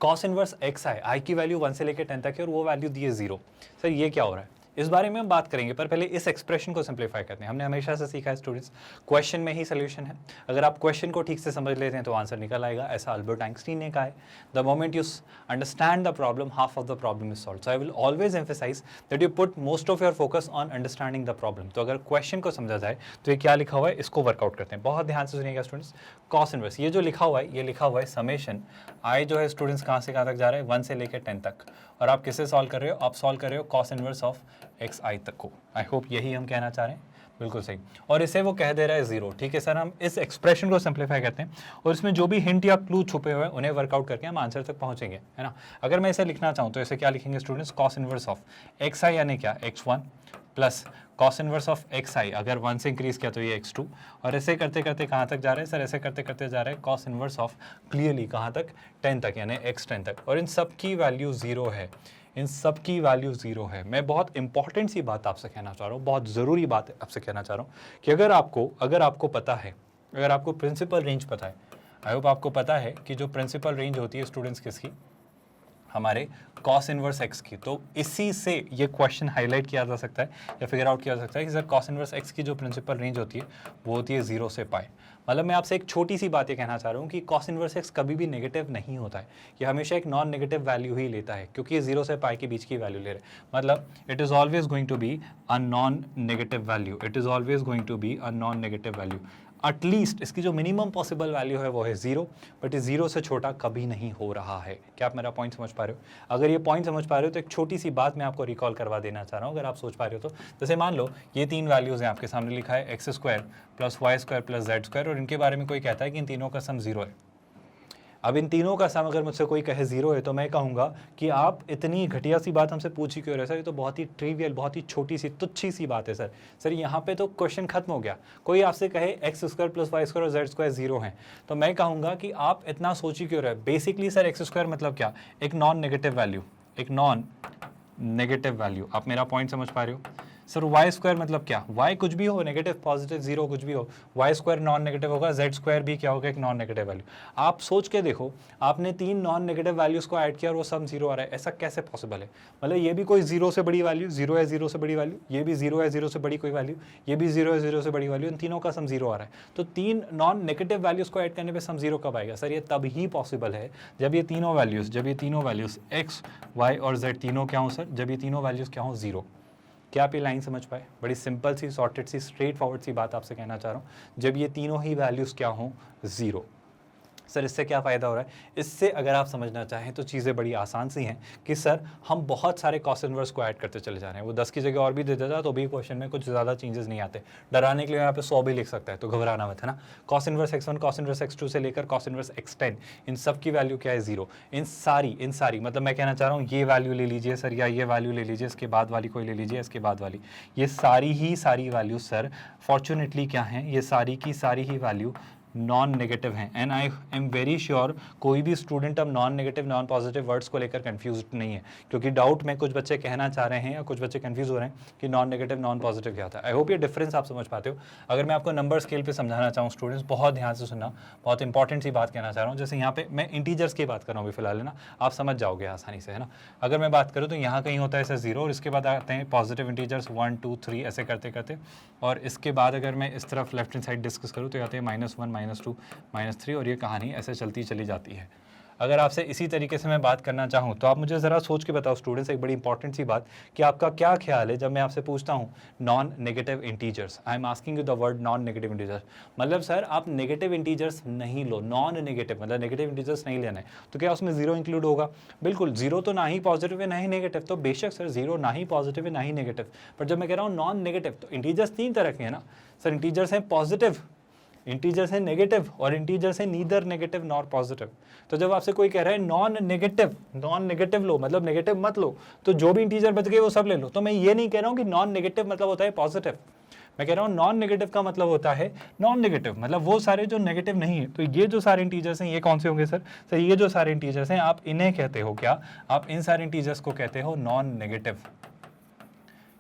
Speaker 1: कॉस इनवर्स एक्स आई की वैल्यू 1 से लेकर 10 तक है और वो वैल्यू दी है 0। सर ये क्या हो रहा है, इस बारे में हम बात करेंगे, पर पहले इस एक्सप्रेशन को सिंप्लीफाई करते हैं। हमने हमेशा से सीखा है स्टूडेंट्स, क्वेश्चन में ही सोल्यूशन है। अगर आप क्वेश्चन को ठीक से समझ लेते हैं तो आंसर निकल आएगा, ऐसा अल्बर्ट आइंस्टीन ने कहा है। The moment you understand the problem, half of the problem is solved. So I will always emphasise that you put most of your focus on understanding the problem. तो अगर question को समझा जाए तो ये क्या लिखा हुआ है, इसको वर्कआउट करते हैं। बहुत ध्यान से सुनिएगा स्टूडेंट्स। कॉस इनवर्स, ये जो लिखा हुआ है, ये लिखा हुआ है समेशन आई जो है स्टूडेंट्स कहाँ से कहाँ तक जा रहा है, 1 से लेकर 10 तक। और आप किसे सॉल्व कर रहे हो, आप सॉल्व कर रहे हो कॉस इनवर्स ऑफ एक्स आई तक को। आई होप यही हम कहना चाह रहे हैं, बिल्कुल सही। और इसे वो कह दे रहा है 0। ठीक है सर, हम इस एक्सप्रेशन को सिंप्लीफाई करते हैं और इसमें जो भी हिंट या क्लू छुपे हुए हैं उन्हें वर्कआउट करके हम आंसर तक पहुंचेंगे, है ना। अगर मैं इसे लिखना चाहूँ तो इसे क्या लिखेंगे students, cos inverse of x I यानी क्या, x1 plus cos inverse of x I, अगर 1 से इंक्रीज किया तो ये x2। और ऐसे करते करते कहाँ तक जा रहे हैं सर, ऐसे करते करते जा रहे हैं कॉस इनवर्स ऑफ क्लियरली कहाँ तक, 10 तक, यानी x10 तक। और इन सब की वैल्यू 0 है, इन सब की वैल्यू 0 है। मैं बहुत इंपॉर्टेंट सी बात आपसे कहना चाह रहा हूँ, बहुत ज़रूरी बात आपसे कहना चाह रहा हूँ कि अगर आपको पता है, अगर आपको प्रिंसिपल रेंज पता है, आई होप आपको पता है कि जो प्रिंसिपल रेंज होती है स्टूडेंट्स किसकी, हमारे कॉस इनवर्स एक्स की, तो इसी से ये क्वेश्चन हाईलाइट किया जा सकता है या फिगर आउट किया जा सकता है कि सर कॉस इनवर्स एक्स की जो प्रिंसिपल रेंज होती है वो होती है 0 से पाई। मतलब मैं आपसे एक छोटी सी बात ये कहना चाह रहा हूँ कि कॉस इनवर्स एक्स कभी भी नेगेटिव नहीं होता है, ये हमेशा एक नॉन नेगेटिव वैल्यू ही लेता है, क्योंकि ये 0 से पाई के बीच की वैल्यू ले रहे हैं। मतलब it is always going to be a non negative value, it is always going to be a non negative value. At least इसकी जो मिनिमम पॉसिबल वैल्यू है वो है 0, बट ये 0 से छोटा कभी नहीं हो रहा है। क्या आप मेरा पॉइंट समझ पा रहे हो? अगर ये पॉइंट समझ पा रहे हो तो एक छोटी सी बात मैं आपको रिकॉल करवा देना चाह रहा हूँ, अगर आप सोच पा रहे हो तो। जैसे मान लो ये 3 वैल्यूज़ हैं, आपके सामने लिखा है x² plus y² plus z², और इनके बारे में कोई कहता है कि इन तीनों का सम 0 है। अब इन तीनों का सम अगर मुझसे कोई कहे 0 है तो मैं कहूँगा कि आप इतनी घटिया सी बात हमसे पूछ ही क्यों रहे सर, ये तो बहुत ही ट्रिवियल, बहुत ही छोटी सी तुच्छी सी बात है सर। सर यहाँ पे तो क्वेश्चन खत्म हो गया। कोई आपसे कहे x² प्लस y² और z² 0 हैं तो मैं कहूँगा कि आप इतना सोच ही क्यों रहे। बेसिकली सर x² मतलब क्या, एक नॉन नेगेटिव वैल्यू, एक नॉन नेगेटिव वैल्यू। आप मेरा पॉइंट समझ पा रहे हो? सर y² मतलब क्या, y कुछ भी हो, नेगेटिव पॉजिटिव 0 कुछ भी हो, y² नॉन नेगेटिव होगा, z² भी क्या होगा, एक नॉन नेगेटिव वैल्यू। आप सोच के देखो, आपने 3 नॉन नेगेटिव वैल्यूज़ को ऐड किया और वो सम 0 आ रहा है, ऐसा कैसे पॉसिबल है? मतलब ये भी कोई 0 से बड़ी वैल्यू, 0 है 0 से बड़ी वैल्यू, ये भी 0 है 0 से बड़ी कोई वैल्यू, ये भी 0 है 0 से बड़ी वैल्यू, इन तीनों का सम 0 आ रहा है। तो 3 नॉन नेगेटिव वैल्यूज़ को ऐड करने पर सम 0 कब आएगा? सर ये तब ही पॉसिबल है जब ये तीनों वैल्यूज़ x, y और z तीनों क्या हों सर, जब ये तीनों वैल्यूज़ क्या हों, 0। क्या आप ये लाइन समझ पाए? बड़ी सिंपल सी, सॉर्टेड सी, स्ट्रेट फॉरवर्ड सी बात आपसे कहना चाह रहा हूँ, जब ये तीनों ही वैल्यूज़ क्या हों, 0। सर इससे क्या फ़ायदा हो रहा है? इससे अगर आप समझना चाहें तो चीज़ें बड़ी आसान सी हैं कि सर हम बहुत सारे कॉस इनवर्स को ऐड करते चले जा रहे हैं। वो 10 की जगह और भी दे देता तो भी क्वेश्चन में कुछ ज़्यादा चेंजेस नहीं आते। डराने के लिए यहाँ पे 100 भी लिख सकता है, तो घबराना मत, है ना। Cos inverse x1, cos inverse x2 से लेकर कॉस इनवर्स x10, इन सब की वैल्यू क्या है? 0। इन सारी मतलब मैं कहना चाह रहा हूँ ये वैल्यू ले लीजिए सर, या ये वैल्यू ले लीजिए, इसके बाद वाली कोई ले लीजिए, इसके बाद वाली, ये सारी वैल्यू सर फॉर्चुनेटली क्या हैं? ये सारी की सारी ही वैल्यू नॉन नेगेटिव हैं। And I am very sure कोई भी स्टूडेंट अब non negative non positive words को लेकर कंफ्यूज नहीं है, क्योंकि डाउट में कुछ बच्चे कहना चाह रहे हैं या कुछ बच्चे कंफ्यूज हो रहे हैं कि नॉन नेगेटिव नॉन पॉजिटिव क्या होता है। आई होप ये डिफरेंस आप समझ पाते हो। अगर मैं आपको नंबर स्केल पे समझाना चाहूँ स्टूडेंट्स, बहुत ध्यान से सुनना, बहुत इंपॉर्टेंट सी बात कहना चाह रहा हूँ। जैसे यहाँ पे मैं इंटीजर्स की बात कर रहा हूँ अभी फिलहाल, है ना, आप समझ जाओगे आसानी से, है ना। अगर मैं बात करूँ तो यहाँ कहीं होता है ऐसा 0 और इसके बाद आते हैं पॉजिटिव इंटीजर्स 1 2 3 ऐसे करते करते, और इसके बाद अगर मैं इस तरफ लेफ्ट हैंड साइड डिस्कस करूँ तो आते हैं -1 -2 -3, और ये कहानी ऐसे चलती चली जाती है। अगर आपसे इसी तरीके से मैं बात करना चाहूँ तो आप मुझे ज़रा सोच के बताओ स्टूडेंट्स, एक बड़ी इंपॉर्टेंट सी बात, कि आपका क्या ख्याल है जब मैं आपसे पूछता हूँ non negative integers. I am asking you the word non negative integers, मतलब सर आप नेगेटिव इंटीजर्स नहीं लो, नॉन नेगेटिव मतलब नेगेटिव इंटीजर्स नहीं लेना है, तो क्या उसमें 0 इंक्लूड होगा? बिल्कुल, 0 तो ना ही पॉजिटिव है ना ही नेगेटिव, तो बेशक सर 0 ना ही पॉजिटिव है ना ही नेगेटिव। पर जब मैं कह रहा हूँ नॉन नेगेटिव, तो इंटीजर्स 3 तरह के हैं ना सर, इंटीजर्स हैं पॉजिटिव, इंटीजर्स है नेगेटिव, और इंटीजर्स है नीदर नेगेटिव नॉर पॉजिटिव। तो जब आपसे कोई कह रहा है नॉन नेगेटिव लो, मतलब नेगेटिव मत लो, तो जो भी इंटीजर बच गए वो सब ले लो, तो मैं ये नहीं कह रहा हूँ कि नॉन नेगेटिव मतलब होता है पॉजिटिव, मैं कह रहा हूँ नॉन नेगेटिव का मतलब होता है नॉन नेगेटिव मतलब वो सारे जो नेगेटिव नहीं है। तो ये जो सारे इंटीजर्स हैं ये कौन से होंगे सर? सर ये जो सारे इंटीजर्स हैं आप इन्हें कहते हो क्या? आप इन सारे इंटीजर्स को कहते हो नॉन नेगेटिव।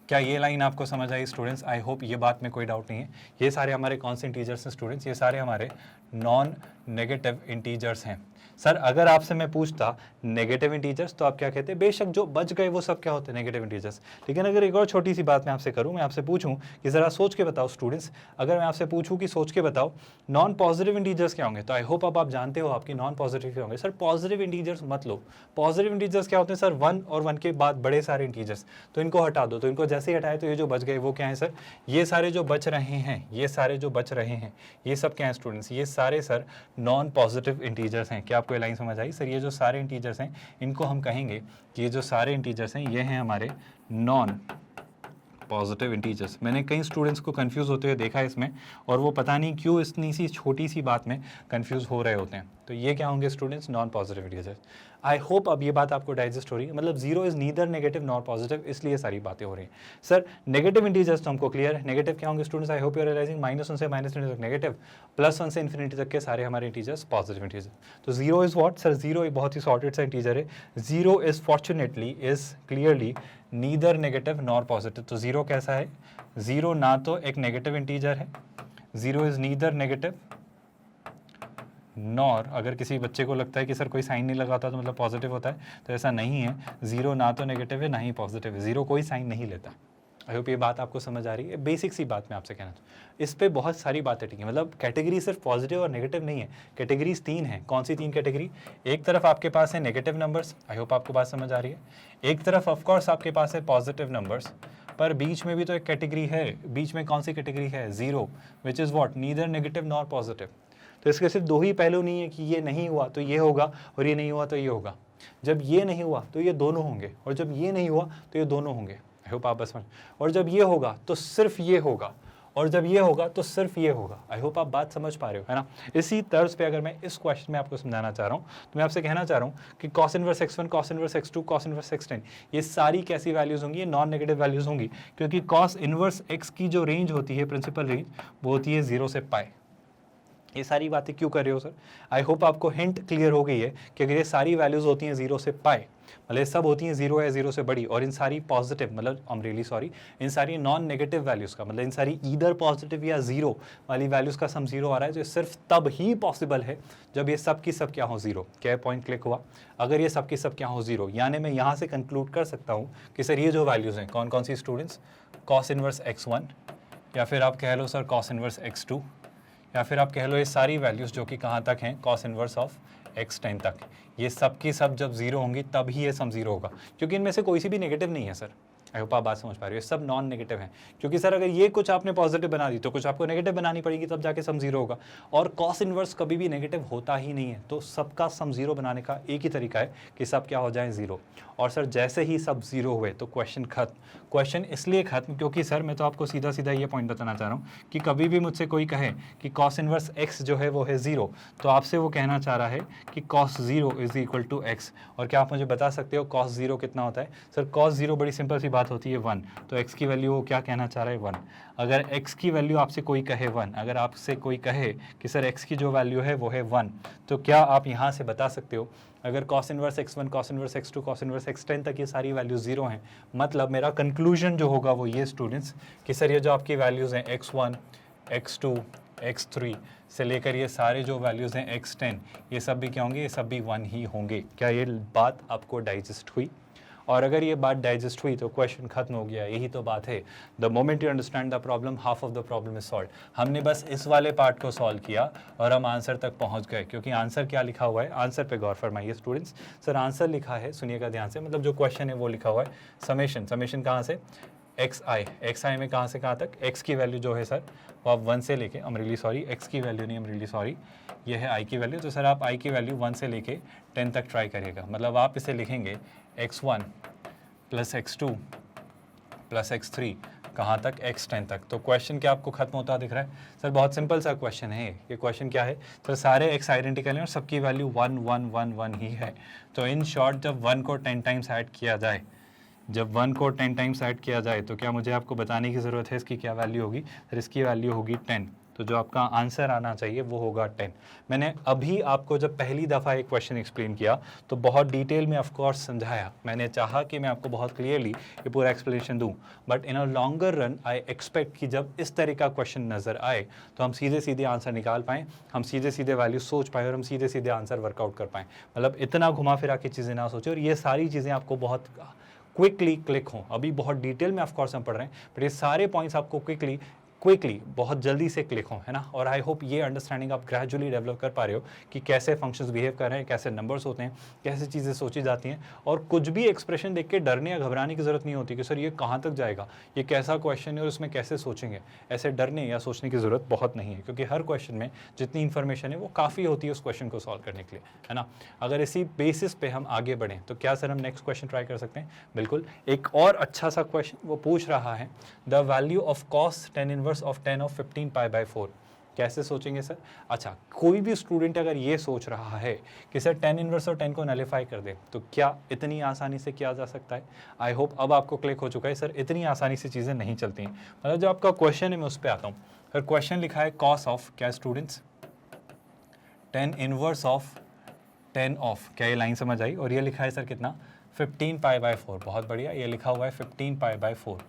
Speaker 1: क्या ये लाइन आपको समझ आई स्टूडेंट्स? आई होप ये बात में कोई डाउट नहीं है। ये सारे हमारे कौन से इंटीजर्स हैं स्टूडेंट्स? ये सारे हमारे नॉन नेगेटिव इंटीजर्स हैं। सर अगर आपसे मैं पूछता नेगेटिव इंटीजर्स तो आप क्या कहते? बेशक जो बच गए वो सब क्या होते हैं? Negative integers. लेकिन अगर एक और छोटी सी बात मैं आपसे करूं, मैं आपसे पूछूं कि ज़रा सोच के बताओ स्टूडेंट्स, अगर मैं आपसे पूछूं कि सोच के बताओ नॉन पॉजिटिव इंटीजर्स क्या होंगे, तो आई होप अब आप जानते हो आपकी नॉन पॉजिटिव क्या होंगे। सर पॉजिटिव इंटीजर्स मत लो। पॉजिटिव इंटीजर्स क्या होते हैं सर? 1 और 1 के बाद बड़े सारे इंटीजर्स, तो इनको हटा दो। तो इनको जैसे ही हटाए तो ये जो बच गए वो क्या है सर? ये सारे जो बच रहे हैं, ये सारे जो बच रहे हैं, ये सब क्या है स्टूडेंट्स? ये सारे सर नॉन पॉजिटिव इंटीजर्स हैं। क्या आपको ये लाइन समझ आई? सर ये जो सारे इंटीजर्स हैं इनको हम कहेंगे कि ये जो सारे इंटीजर्स हैं ये हैं हमारे नॉन पॉजिटिव इंटीजर्स। मैंने कई स्टूडेंट्स को कंफ्यूज होते हुए देखा है इसमें, और वो पता नहीं क्यों इतनी सी छोटी सी बात में कंफ्यूज हो रहे होते हैं। तो ये क्या होंगे students? Non positive integers. I hope अब ये बात आपको डाइजेस्ट हो रही है। मतलब 0 is neither negative nor positive, इसलिए सारी बातें हो रही हैं। सर नेगेटिव इंटीजर्स तो हमको क्लियर है, नेगेटिव क्या होंगे students? I hope you are realising -1 से -3 तक नेगेटिव, +1 से इन्फिनिटी तक के सारे हमारे इंटीजर्स पॉजिटिव इंटीजर। तो 0 इज व्हाट सर? 0 एक बहुत ही सॉर्टेड सा इंटीजर है। 0 is fortunately is clearly neither negative nor positive. तो 0 कैसा है? 0 ना तो एक नेगेटिव इंटीजर है, 0 इज नीदर नेगेटिव नॉर, अगर किसी बच्चे को लगता है कि सर कोई साइन नहीं लगाता तो मतलब पॉजिटिव होता है, तो ऐसा नहीं है। 0 ना तो नेगेटिव है ना ही पॉजिटिव है, 0 कोई साइन नहीं लेता। आई होप ये बात आपको समझ आ रही है। बेसिक सी बात मैं आपसे कहना चाहूँ, इस पे बहुत सारी बातें ठीक है। मतलब कैटेगरी सिर्फ पॉजिटिव और नेगेटिव नहीं है, कैटेगरीज 3 हैं। कौन सी 3 कैटेगरी? एक तरफ आपके पास है नेगेटिव नंबर्स, आई होप आपको बात समझ आ रही है। एक तरफ ऑफकोर्स आपके पास है पॉजिटिव नंबर्स, पर बीच में भी तो एक कैटेगरी है। बीच में कौन सी कैटेगरी है? 0, which is what? Neither negative nor positive. तो इसके सिर्फ 2 ही पहलू नहीं है कि ये नहीं हुआ तो ये होगा और ये नहीं हुआ तो ये होगा। जब ये नहीं हुआ तो ये दोनों होंगे, और जब ये नहीं हुआ तो ये दोनों होंगे। आई होप आप बस समझ। और जब ये होगा तो सिर्फ ये होगा, और जब ये होगा तो सिर्फ ये होगा। आई होप आप बात समझ पा रहे हो, है ना। इसी तर्ज पे अगर मैं इस क्वेश्चन में आपको समझाना चाह रहा हूँ तो मैं आपसे कहना चाह रहा हूँ कि cos inverse x1, cos inverse x2, cos inverse x10 ये सारी कैसी वैल्यूज होंगी? ये नॉन नेगेटिव वैल्यूज होंगी, क्योंकि cos इनवर्स x की जो रेंज होती है, प्रिंसिपल रेंज, वो होती है 0 से पाई। ये सारी बातें क्यों कर रहे हो सर? आई होप आपको हिंट क्लियर हो गई है कि अगर ये सारी वैल्यूज होती हैं 0 से पाई, मतलब सब होती हैं 0 या 0 से बड़ी, और इन सारी पॉजिटिव, मतलब आई एम रियली सॉरी, इन सारी नॉन नेगेटिव वैल्यूज़ का, मतलब इन सारी ईदर पॉजिटिव या 0 वाली वैल्यूज़ का सम 0 आ रहा है, तो ये सिर्फ तब ही पॉसिबल है जब ये सब की सब क्या हो? 0। क्या पॉइंट क्लिक हुआ? अगर ये सब की सब क्या हो? 0, यानी मैं यहाँ से कंक्लूड कर सकता हूँ कि सर ये जो वैल्यूज़ हैं कौन कौन सी स्टूडेंट्स? cos इनवर्स x1, या फिर आप कह लो सर cos इनवर्स x2, या फिर आप कह लो ये सारी वैल्यूज़ जो कि कहाँ तक हैं? cos इनवर्स ऑफ x10 तक। ये सब की सब जब 0 होंगी तब ही ये सम 0 होगा, क्योंकि इनमें से कोई सी भी नेगेटिव नहीं है सर। आई होप आप बात समझ पा रहे हो, ये सब नॉन नेगेटिव है, क्योंकि सर अगर ये कुछ आपने पॉजिटिव बना दी तो कुछ आपको नेगेटिव बनानी पड़ेगी, तब जाके सम जीरो होगा, और कॉस इनवर्स कभी भी नेगेटिव होता ही नहीं है। तो सबका सम जीरो बनाने का एक ही तरीका है कि सब क्या हो जाए, जीरो। और सर जैसे ही सब जीरो हुए तो क्वेश्चन खत्म। क्वेश्चन इसलिए खत्म क्योंकि सर मैं तो आपको सीधा सीधा ये पॉइंट बताना चाह रहा हूँ कि कभी भी मुझसे कोई कहे कि कॉस इनवर्स एक्स जो है वो है जीरो, तो आपसे वो कहना चाह रहा है कि cos zero is equal to x. और क्या आप मुझे बता सकते हो कॉस जीरो कितना होता है? सर कॉस जीरो बड़ी सिंपल सी बात होती है 1, तो एक्स की वैल्यू वो क्या कहना चाह रहा है 1। अगर एक्स की वैल्यू आपसे कोई कहे 1, अगर आपसे कोई कहे कि सर एक्स की जो वैल्यू है वो है 1, तो क्या आप यहाँ से बता सकते हो अगर cos inverse x1, cos inverse x2, cos inverse x10 तक ये सारी वैल्यू जीरो हैं, मतलब मेरा कंक्लूजन जो होगा वो ये स्टूडेंट्स कि सर ये जो आपकी वैल्यूज़ हैं x1, x2, x3 से लेकर ये सारे जो वैल्यूज़ हैं x10, ये सब भी क्या होंगे? ये सब भी 1 ही होंगे। क्या ये बात आपको डाइजेस्ट हुई? और अगर ये बात डाइजेस्ट हुई तो क्वेश्चन खत्म हो गया। यही तो बात है, the moment you understand the problem half of the problem is solve. हमने बस इस वाले पार्ट को सॉल्व किया और हम आंसर तक पहुंच गए, क्योंकि आंसर क्या लिखा हुआ है, आंसर पे गौर फरमाइए स्टूडेंट्स। सर आंसर लिखा है, सुनिएगा ध्यान से, मतलब जो क्वेश्चन है वो लिखा हुआ है समेशन। समेशन कहाँ से? एक्स आई में कहाँ से कहाँ तक? एक्स की वैल्यू जो है सर वो आप 1 से लेके, I am really sorry, x की वैल्यू नहीं, आई एम रियली सॉरी, ये है आई की वैल्यू। तो सर आप आई की वैल्यू 1 से लेके 10 तक ट्राई करिएगा, मतलब आप इसे लिखेंगे x1 plus x2 plus x3 कहाँ तक? x10 तक। तो क्वेश्चन क्या आपको खत्म होता दिख रहा है? सर बहुत सिंपल सा क्वेश्चन है ये। क्वेश्चन क्या है सर? सारे x आइडेंटिकल हैं और सबकी वैल्यू 1 1 1 1 ही है। तो इन शॉर्ट जब 1 को 10 टाइम्स ऐड किया जाए, जब 1 को 10 टाइम्स ऐड किया जाए तो क्या मुझे आपको बताने की ज़रूरत है इसकी क्या वैल्यू होगी? सर इसकी वैल्यू होगी 10। तो जो आपका आंसर आना चाहिए वो होगा 10। मैंने अभी आपको जब पहली दफ़ा एक क्वेश्चन एक्सप्लेन किया तो बहुत डिटेल में ऑफ कोर्स समझाया, मैंने चाहा कि मैं आपको बहुत क्लियरली ये पूरा एक्सप्लेनेशन दूं, but in a longer run I expect कि जब इस तरह का क्वेश्चन नज़र आए तो हम सीधे सीधे आंसर निकाल पाएँ, हम सीधे सीधे वैल्यू सोच पाएँ और हम सीधे सीधे आंसर वर्कआउट कर पाएँ। मतलब इतना घुमा फिरा की चीज़ें ना सोचें और ये सारी चीज़ें आपको बहुत क्विकली क्लिक हों। अभी बहुत डिटेल में ऑफ कोर्स हम पढ़ रहे हैं, बट ये सारे पॉइंट्स आपको क्विकली बहुत जल्दी से क्लिक हों, है ना। और आई होप ये अंडरस्टैंडिंग आप ग्रेजुअली डेवलप कर पा रहे हो कि कैसे फंक्शंस बिहेव कर रहे हैं, कैसे नंबर्स होते हैं, कैसे चीज़ें सोची जाती हैं, और कुछ भी एक्सप्रेशन देख के डरने या घबराने की ज़रूरत नहीं होती कि सर ये कहाँ तक जाएगा, ये कैसा क्वेश्चन है और उसमें कैसे सोचेंगे। ऐसे डरने या सोचने की ज़रूरत बहुत नहीं है, क्योंकि हर क्वेश्चन में जितनी इन्फॉर्मेशन है वो काफ़ी होती है उस क्वेश्चन को सॉल्व करने के लिए, है ना। अगर इसी बेसिस पे हम आगे बढ़ें तो क्या सर हम नेक्स्ट क्वेश्चन ट्राई कर सकते हैं? बिल्कुल। एक और अच्छा सा क्वेश्चन वो पूछ रहा है, the value of cos tan inverse of 10 of 15 pi by 4। कैसे सोचेंगे सर? अच्छा, कोई भी स्टूडेंट अगर ये सोच रहा है कि सर 10 इनवर्स और 10 को नलिफाई कर दे तो क्या इतनी आसानी से किया जा सकता है? आई होप अब आपको क्लिक हो चुका है सर इतनी आसानी से चीज़ें नहीं चलती हैं। मतलब जो आपका क्वेश्चन है मैं उस पर आता हूँ। सर क्वेश्चन लिखा है कॉस ऑफ क्या स्टूडेंट्स? 10 इनवर्स ऑफ 10 ऑफ, क्या ये लाइन समझ आई? और ये लिखा है सर कितना? 15 पाई बाई 4। बहुत बढ़िया, ये लिखा हुआ है 15 पाई बाई 4।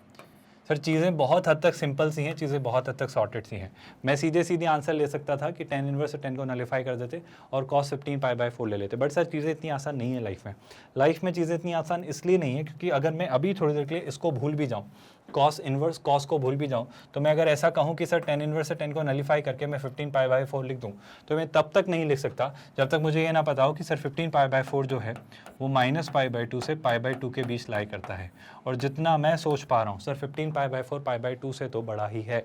Speaker 1: सर चीज़ें बहुत हद तक सिंपल सी हैं, चीज़ें बहुत हद तक सॉर्टेड सी हैं। मैं सीधे सीधे आंसर ले सकता था कि 10 इनवर्स और 10 को नलिफाई कर देते और कॉस 15 पाई बाई 4 ले लेते, बट सर चीज़ें इतनी आसान नहीं है लाइफ में। लाइफ में चीज़ें इतनी आसान इसलिए नहीं है क्योंकि अगर मैं अभी थोड़ी देर के लिए इसको भूल भी जाऊँ, कॉस इनवर्स कॉस को भूल भी जाऊँ, तो मैं अगर ऐसा कहूँ कि सर 10 इनवर्स से 10 को नलिफाई करके मैं 15 पाई बाई 4 लिख दूँ, तो मैं तब तक नहीं लिख सकता जब तक मुझे ये ना पता हो कि सर 15 पाई बाई 4 जो है वो माइनस पाई बाई 2 से पाई बाई 2 के बीच लाई करता है। और जितना मैं सोच पा रहा हूँ sir 15 pi by 4 pi by 2 से तो बड़ा ही है।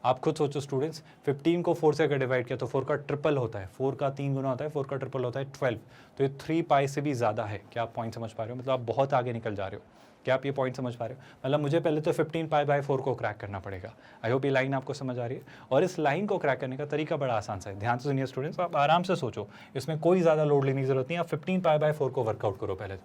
Speaker 1: आप खुद सोचो स्टूडेंट्स, 15 को 4 से अगर डिवाइड किया तो 4 का ट्रिपल होता है, 4 का 3 गुना होता है, 4 का ट्रिपल होता है 12। तो ये 3 पाई से भी ज़्यादा है। क्या आप पॉइंट समझ पा रहे हो? मतलब आप बहुत आगे निकल जा रहे हो। क्या आप ये पॉइंट समझ पा रहे हो? मतलब मुझे पहले तो 15 पाई बाई 4 को क्रैक करना पड़ेगा। आई होप ये लाइन आपको समझ आ रही है। और इस लाइन को क्रैक करने का तरीका बड़ा आसान सा है। ध्यान से सुनिए स्टूडेंट्स, आप आराम से सोचो, इसमें कोई ज़्यादा लोड लेने की जरूरत नहीं है। आप 15 पाई बाई 4 को वर्कआउट करो पहले।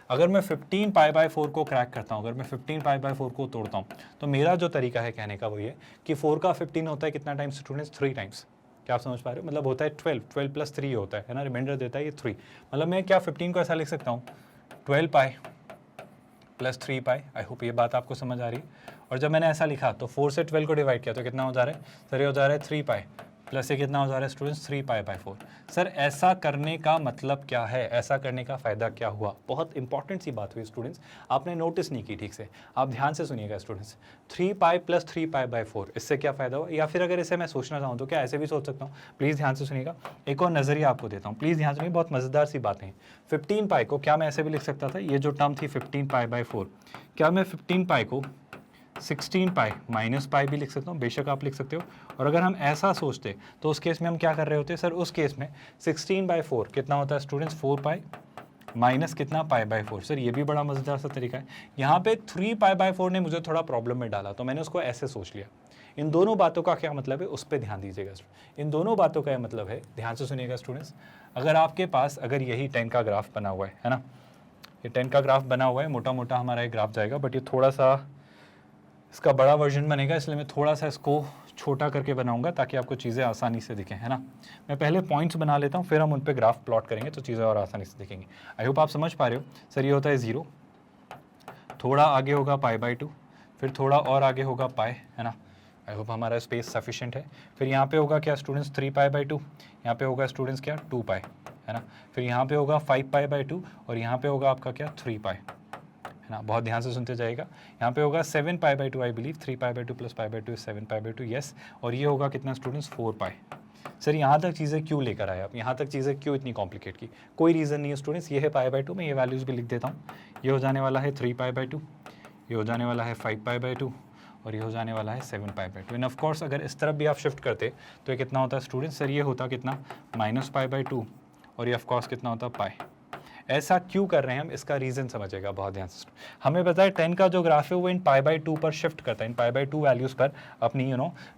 Speaker 1: अगर मैं 15 पाई बाई 4 को क्रैक करता हूँ, अगर मैं 15 पाई बाई 4 को तोड़ता हूँ, तो मेरा जो तरीका है कहने का वो ये कि 4 का 15 होता है कितना टाइम्स स्टूडेंट्स? 3 टाइम्स। क्या आप समझ पा रहे हो? मतलब होता है 12 प्लस 3 होता है ना, रिमाइंडर देता है ये 3। मतलब मैं क्या 15 को ऐसा लिख सकता हूँ 12 पाई प्लस 3 पाई। आई होप ये बात आपको समझ आ रही है। और जब मैंने ऐसा लिखा तो 4 से 12 को डिवाइड किया तो कितना हो जा रहा है सर? ये हो जा रहा है 3 पाई प्लस ये कितना हो जा रहा है स्टूडेंट्स 3π/4। सर ऐसा करने का मतलब क्या है, ऐसा करने का फ़ायदा क्या हुआ? बहुत इंपॉर्टेंट सी बात हुई स्टूडेंट्स, आपने नोटिस नहीं की ठीक से, आप ध्यान से सुनिएगा स्टूडेंट्स। 3π + 3π/4 इससे क्या फ़ायदा हुआ? या फिर अगर इसे मैं सोचना चाहूँ तो क्या ऐसे भी सोच सकता हूँ? प्लीज़ ध्यान से सुनिएगा, एक और नज़रिया आपको देता हूँ, प्लीज़ ध्यान से सुनिए, बहुत मज़ेदार सी बातें हैं। 15π को क्या मैं ऐसे भी लिख सकता था, ये जो टर्म थी 15π/4, क्या मैं 15π को 16π - π भी लिख सकता हूँ? बेशक आप लिख सकते हो। और अगर हम ऐसा सोचते तो उस केस में हम क्या कर रहे होते सर? उस केस में 16/4 कितना होता है स्टूडेंट्स? 4π माइनस कितना π/4। सर ये भी बड़ा मज़ेदार सा तरीका है। यहाँ पे 3π/4 ने मुझे थोड़ा प्रॉब्लम में डाला, तो मैंने उसको ऐसे सोच लिया। इन दोनों बातों का क्या मतलब है, उस पर ध्यान दीजिएगा। इन दोनों बातों का मतलब है, ध्यान से सुनिएगा स्टूडेंट्स, अगर आपके पास अगर यही 10 का ग्राफ बना हुआ है ना, ये 10 का ग्राफ बना हुआ है, मोटा मोटा हमारा ये ग्राफ जाएगा, बट ये थोड़ा सा इसका बड़ा वर्जन बनेगा, इसलिए मैं थोड़ा सा इसको छोटा करके बनाऊंगा ताकि आपको चीज़ें आसानी से दिखें, है ना। मैं पहले पॉइंट्स बना लेता हूँ, फिर हम उन पे ग्राफ प्लॉट करेंगे तो चीज़ें और आसानी से दिखेंगी। आई होप आप समझ पा रहे हो। सर ये होता है 0, थोड़ा आगे होगा π/2, फिर थोड़ा और आगे होगा π, है ना। आई होप हमारा स्पेस सफिशिएंट है। फिर यहाँ पे होगा क्या स्टूडेंट्स? 3π/2, यहाँ पे होगा स्टूडेंट्स क्या? 2π, है ना। फिर यहाँ पे होगा 5π/2 और यहाँ पे होगा आपका क्या? 3π, है ना। बहुत ध्यान से सुनते जाइएगा। यहाँ पे होगा 7π/2 आई बिलीव, 3π/2 + π/2 7π/2, यस। और ये होगा कितना स्टूडेंट्स? 4π। सर यहाँ तक चीज़ें क्यों लेकर आए आप? यहाँ तक चीज़ें क्यों इतनी कॉम्प्लिकेट की? कोई रीज़न नहीं है स्टूडेंट्स। ये है π/2, मैं ये वैल्यूज़ भी लिख देता हूँ। ये हो जाने वाला है 3π/2, ये हो जाने वाला है 5π/2 और ये हो जाने वाला है 7π/2। एंड ऑफ कोर्स अगर इस तरफ भी आप शिफ्ट करते तो ये कितना होता है स्टूडेंट्स? सर ये होता कितना? -π/2 और ये ऑफ कोर्स कितना होता? π। ऐसा क्यों कर रहे हैं हम, इसका रीज़न समझिएगा बहुत ध्यान से। हमें पता है 10 का जो ग्राफ है वो इन π/2 पर शिफ्ट करता है, इन π/2 वैल्यूज़ पर अपनी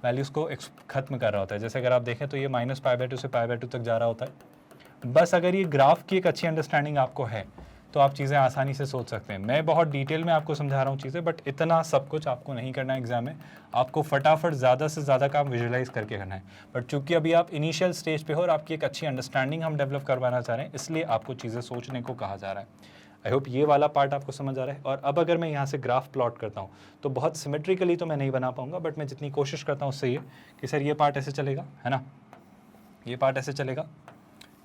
Speaker 1: वैल्यूज़ को खत्म कर रहा होता है। जैसे अगर आप देखें तो ये -π/2 से π/2 तक जा रहा होता है। बस अगर ये ग्राफ की एक अच्छी अंडरस्टैंडिंग आपको है तो आप चीज़ें आसानी से सोच सकते हैं। मैं बहुत डिटेल में आपको समझा रहा हूँ चीज़ें, बट इतना सब कुछ आपको नहीं करना है एग्जाम में। आपको फटाफट ज़्यादा से ज़्यादा काम विजुलाइज करके करना है। बट चूंकि अभी आप इनिशियल स्टेज पे हो और आपकी एक अच्छी अंडरस्टैंडिंग हम डेवलप करवाना चाह रहे हैं, इसलिए आपको चीज़ें सोचने को कहा जा रहा है। आई होप ये वाला पार्ट आपको समझ आ रहा है। और अब अगर मैं यहाँ से ग्राफ प्लॉट करता हूँ तो बहुत सिमेट्रिकली तो मैं नहीं बना पाऊँगा, बट मैं जितनी कोशिश करता हूँ उससे ये कि सर ये पार्ट ऐसे चलेगा, है ना, ये पार्ट ऐसे चलेगा,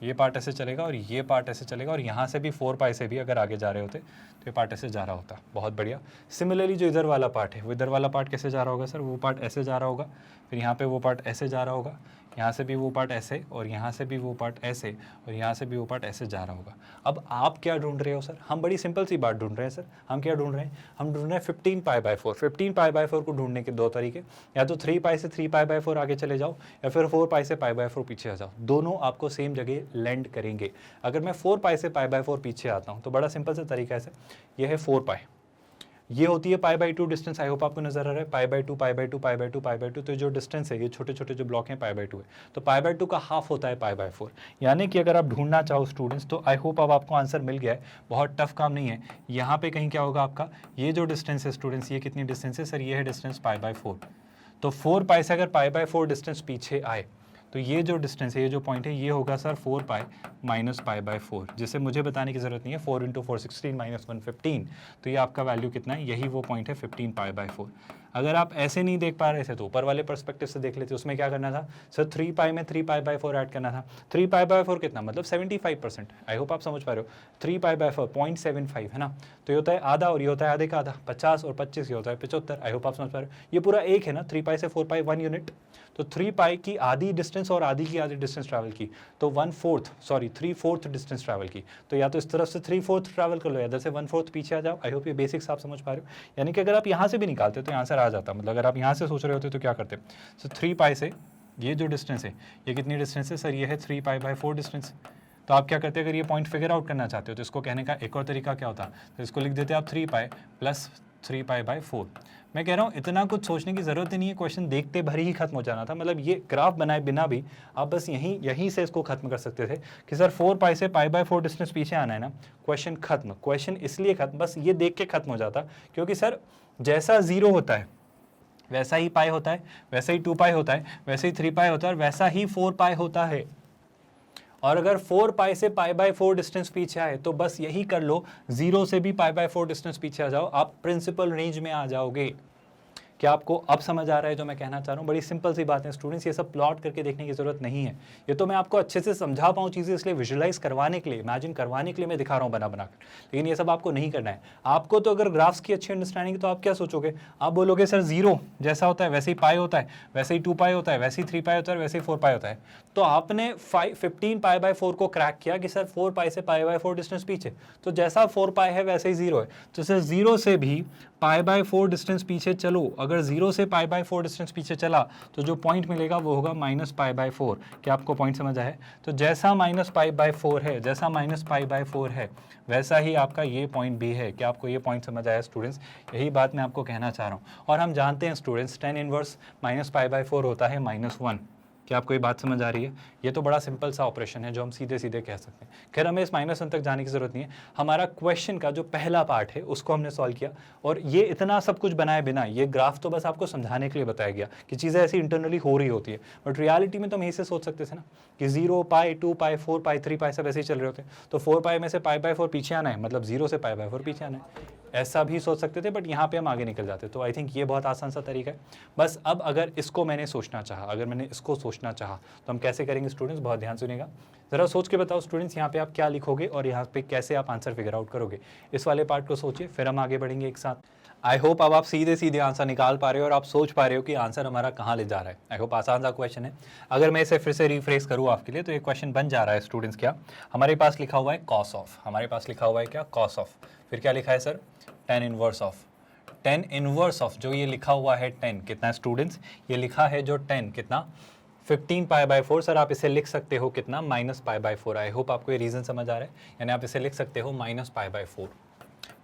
Speaker 1: ये पार्ट ऐसे चलेगा और ये पार्ट ऐसे चलेगा, और यहाँ से भी 4π से भी अगर आगे जा रहे होते तो ये पार्ट ऐसे जा रहा होता। बहुत बढ़िया। सिमिलरली जो इधर वाला पार्ट है, वो इधर वाला पार्ट कैसे जा रहा होगा सर? वो पार्ट ऐसे जा रहा होगा, फिर यहाँ पे वो पार्ट ऐसे जा रहा होगा, यहाँ से भी वो पार्ट ऐसे, और यहाँ से भी वो पार्ट ऐसे, और यहाँ से भी वो पार्ट ऐसे जा रहा होगा। अब आप क्या ढूंढ रहे हो सर? हम बड़ी सिंपल सी बात ढूंढ रहे हैं सर। हम क्या ढूंढ रहे हैं? हम ढूंढ रहे हैं 15π/4। 15π/4 को ढूंढने के दो तरीके, या तो 3π से 3π/4 आगे चले जाओ, या फिर 4π से π/4 पीछे आ जाओ। दोनों आपको सेम जगह लैंड करेंगे। अगर मैं 4π से π/4 पीछे आता हूँ तो बड़ा सिंपल सा तरीका है सर, ये है 4π, ये होती है π/2 डिस्टेंस। आई होप आपको नजर आ रहा है, π/2 π/2 π/2 π/2। तो जो डिस्टेंस है, ये छोटे छोटे जो ब्लॉक हैं π/2 है, तो π/2 का हाफ होता है π/4। यानी कि अगर आप ढूंढना चाहो स्टूडेंट्स तो आई होप अब आपको आंसर मिल गया है। बहुत टफ काम नहीं है। यहाँ पे कहीं क्या होगा आपका, ये जो डिस्टेंस है स्टूडेंट्स, ये कितनी डिस्टेंस है सर? ये है डिस्टेंस π/4। तो 4π से अगर π/4 डिस्टेंस पीछे आए तो ये जो डिस्टेंस है, ये जो पॉइंट है, ये होगा सर 4π - π/4, जिसे मुझे बताने की ज़रूरत नहीं है। 4 × 4 16 - 1 15, तो ये आपका वैल्यू कितना है? यही वो पॉइंट है 15π/4। अगर आप ऐसे नहीं देख पा रहे थे तो ऊपर वाले पर्सपेक्टिव से देख लेते। उसमें क्या करना था सर? 3π में 3π/4 ऐड करना था। 3π/4 कितना? मतलब 75%। आई होप आप समझ पा रहे हो। 3π/4 0.75 है ना, तो ये होता है आधा, और ये होता है आधे का आधा, 50 और 25 ये होता है 75। आई होप आप समझ पा रहे हो। ये पूरा एक है ना, 3π से 4π 1 यूनिट, तो 3π की आधी डिस्टेंस और आधी की आधी डिस्टेंस ट्रैवल की, तो 3/4 डिस्टेंस ट्रैवल की। तो या तो इस तरफ से 3/4 ट्रैवल कर लो, या इधर से 1/4 पीछे आ जाओ। आई होप ये बेसिक्स आप समझ पा रहे हो। यानी कि अगर आप यहाँ से भी निकालते तो आंसर आ जाता। मतलब अगर आप यहाँ से सोच रहे होते तो क्या करते? सो 3π से ये जो डिस्टेंस है, ये कितनी डिस्टेंस है सर? ये है 3π/4 डिस्टेंस। तो आप क्या करते हैं? अगर ये पॉइंट फिगर आउट करना चाहते हो तो इसको कहने का एक और तरीका क्या होता? तो इसको लिख देते आप 3π + 3π/4। मैं कह रहा हूँ इतना कुछ सोचने की ज़रूरत ही नहीं है, क्वेश्चन देखते भर ही खत्म हो जाना था। मतलब ये ग्राफ बनाए बिना भी आप बस यहीं से इसको खत्म कर सकते थे कि सर 4π से π/4 डिस्टेंस पीछे आना है ना, क्वेश्चन खत्म। क्वेश्चन इसलिए खत्म, बस ये देख के खत्म हो जाता, क्योंकि सर जैसा 0 होता है वैसा ही पाई होता है, वैसे ही 2π होता है, वैसे ही 3π होता है, और वैसा ही 4π होता है। और अगर 4π से π/4 डिस्टेंस पीछे आए तो बस यही कर लो, 0 से भी π/4 डिस्टेंस पीछे आ जाओ, आप प्रिंसिपल रेंज में आ जाओगे। क्या आपको अब समझ आ रहा है जो मैं कहना चाह रहा हूँ? बड़ी सिंपल सी बात है स्टूडेंट्स, ये सब प्लॉट करके देखने की जरूरत नहीं है। ये तो मैं आपको अच्छे से समझा पाऊँ चीज़ें, इसलिए विजुलाइज करवाने के लिए, इमेजिन करवाने के लिए मैं दिखा रहा हूँ बना बनाकर, लेकिन ये सब आपको नहीं करना है। आपको तो अगर ग्राफ्स की अच्छी अंडरस्टैंडिंग तो आप क्या सोचोगे, आप बोलोगे सर 0 जैसा होता है वैसे ही पाई होता है, वैसे ही 2 पाई होता है, वैसे ही 3 पाई होता है, वैसे ही 4 पाई होता है। तो आपने 15 पाई बाय 4 को क्रैक किया कि सर 4 पाई से पाई बाय 4 डिस्टेंस पीछे, तो जैसा 4 पाई है वैसे ही 0 है। तो सर 0 से भी पाई बाय 4 डिस्टेंस पीछे चलो, अगर 0 से पाई बाय 4 डिस्टेंस पीछे चला तो जो पॉइंट मिलेगा वो होगा माइनस पाई बाय 4। क्या आपको पॉइंट समझ आया है? तो जैसा माइनस पाई बाय 4 है, जैसा माइनस पाई बाय 4 है, वैसा ही आपका ये पॉइंट भी है। क्या आपको ये पॉइंट समझ आया स्टूडेंट्स? यही बात मैं आपको कहना चाह रहा हूँ। और हम जानते हैं students tan inverse minus pi by 4 होता है -1। क्या आपको ये बात समझ आ रही है? ये तो बड़ा सिंपल सा ऑपरेशन है जो हम सीधे सीधे कह सकते हैं। खैर हमें इस -1 तक जाने की जरूरत नहीं है। हमारा क्वेश्चन का जो पहला पार्ट है उसको हमने सॉल्व किया, और ये इतना सब कुछ बनाए बिना, ये ग्राफ तो बस आपको समझाने के लिए बताया गया कि चीज़ें ऐसी इंटरनली हो रही होती है, बट रियलिटी में तो हम यही से सोच सकते थे ना कि 0 पाई 2 पाई 4 पाई 3 पाई सब ऐसे ही चल रहे होते। तो 4 पाई में से पाई बाय 4 पीछे आना है, मतलब 0 से पाई बाय 4 पीछे आना है, ऐसा भी सोच सकते थे, बट यहाँ पे हम आगे निकल जाते। तो आई थिंक ये बहुत आसान सा तरीका है। बस अब अगर इसको मैंने सोचना चाहा, अगर मैंने इसको सोचना चाहा तो हम कैसे करेंगे स्टूडेंट्स? बहुत ध्यान सुनिएगा, ज़रा सोच के बताओ स्टूडेंट्स यहाँ पे आप क्या लिखोगे और यहाँ पे कैसे आप आंसर फिगर आउट करोगे। इस वाले पार्ट को सोचिए, फिर हम आगे बढ़ेंगे एक साथ। आई होप अब आप सीधे सीधे आंसर निकाल पा रहे हो और आप सोच पा रहे हो कि आंसर हमारा कहाँ ले जा रहा है। आई होप आसान सा क्वेश्चन है। अगर मैं इसे फिर से रिफ्रेश करूँ आपके लिए तो ये क्वेश्चन बन जा रहा है स्टूडेंट्स। क्या हमारे पास लिखा हुआ है कॉस ऑफ, हमारे पास लिखा हुआ है क्या? Cos of. फिर क्या लिखा है sir? tan inverse of. tan inverse of जो ये लिखा हुआ है 10 कितना स्टूडेंट्स? ये लिखा है जो 10 कितना? 15 पाई बाय 4। सर आप इसे लिख सकते हो कितना? Minus pi by 4। I hope आपको ये रीजन समझ आ रहा है, यानी आप इसे लिख सकते हो माइनस पाई बाय 4।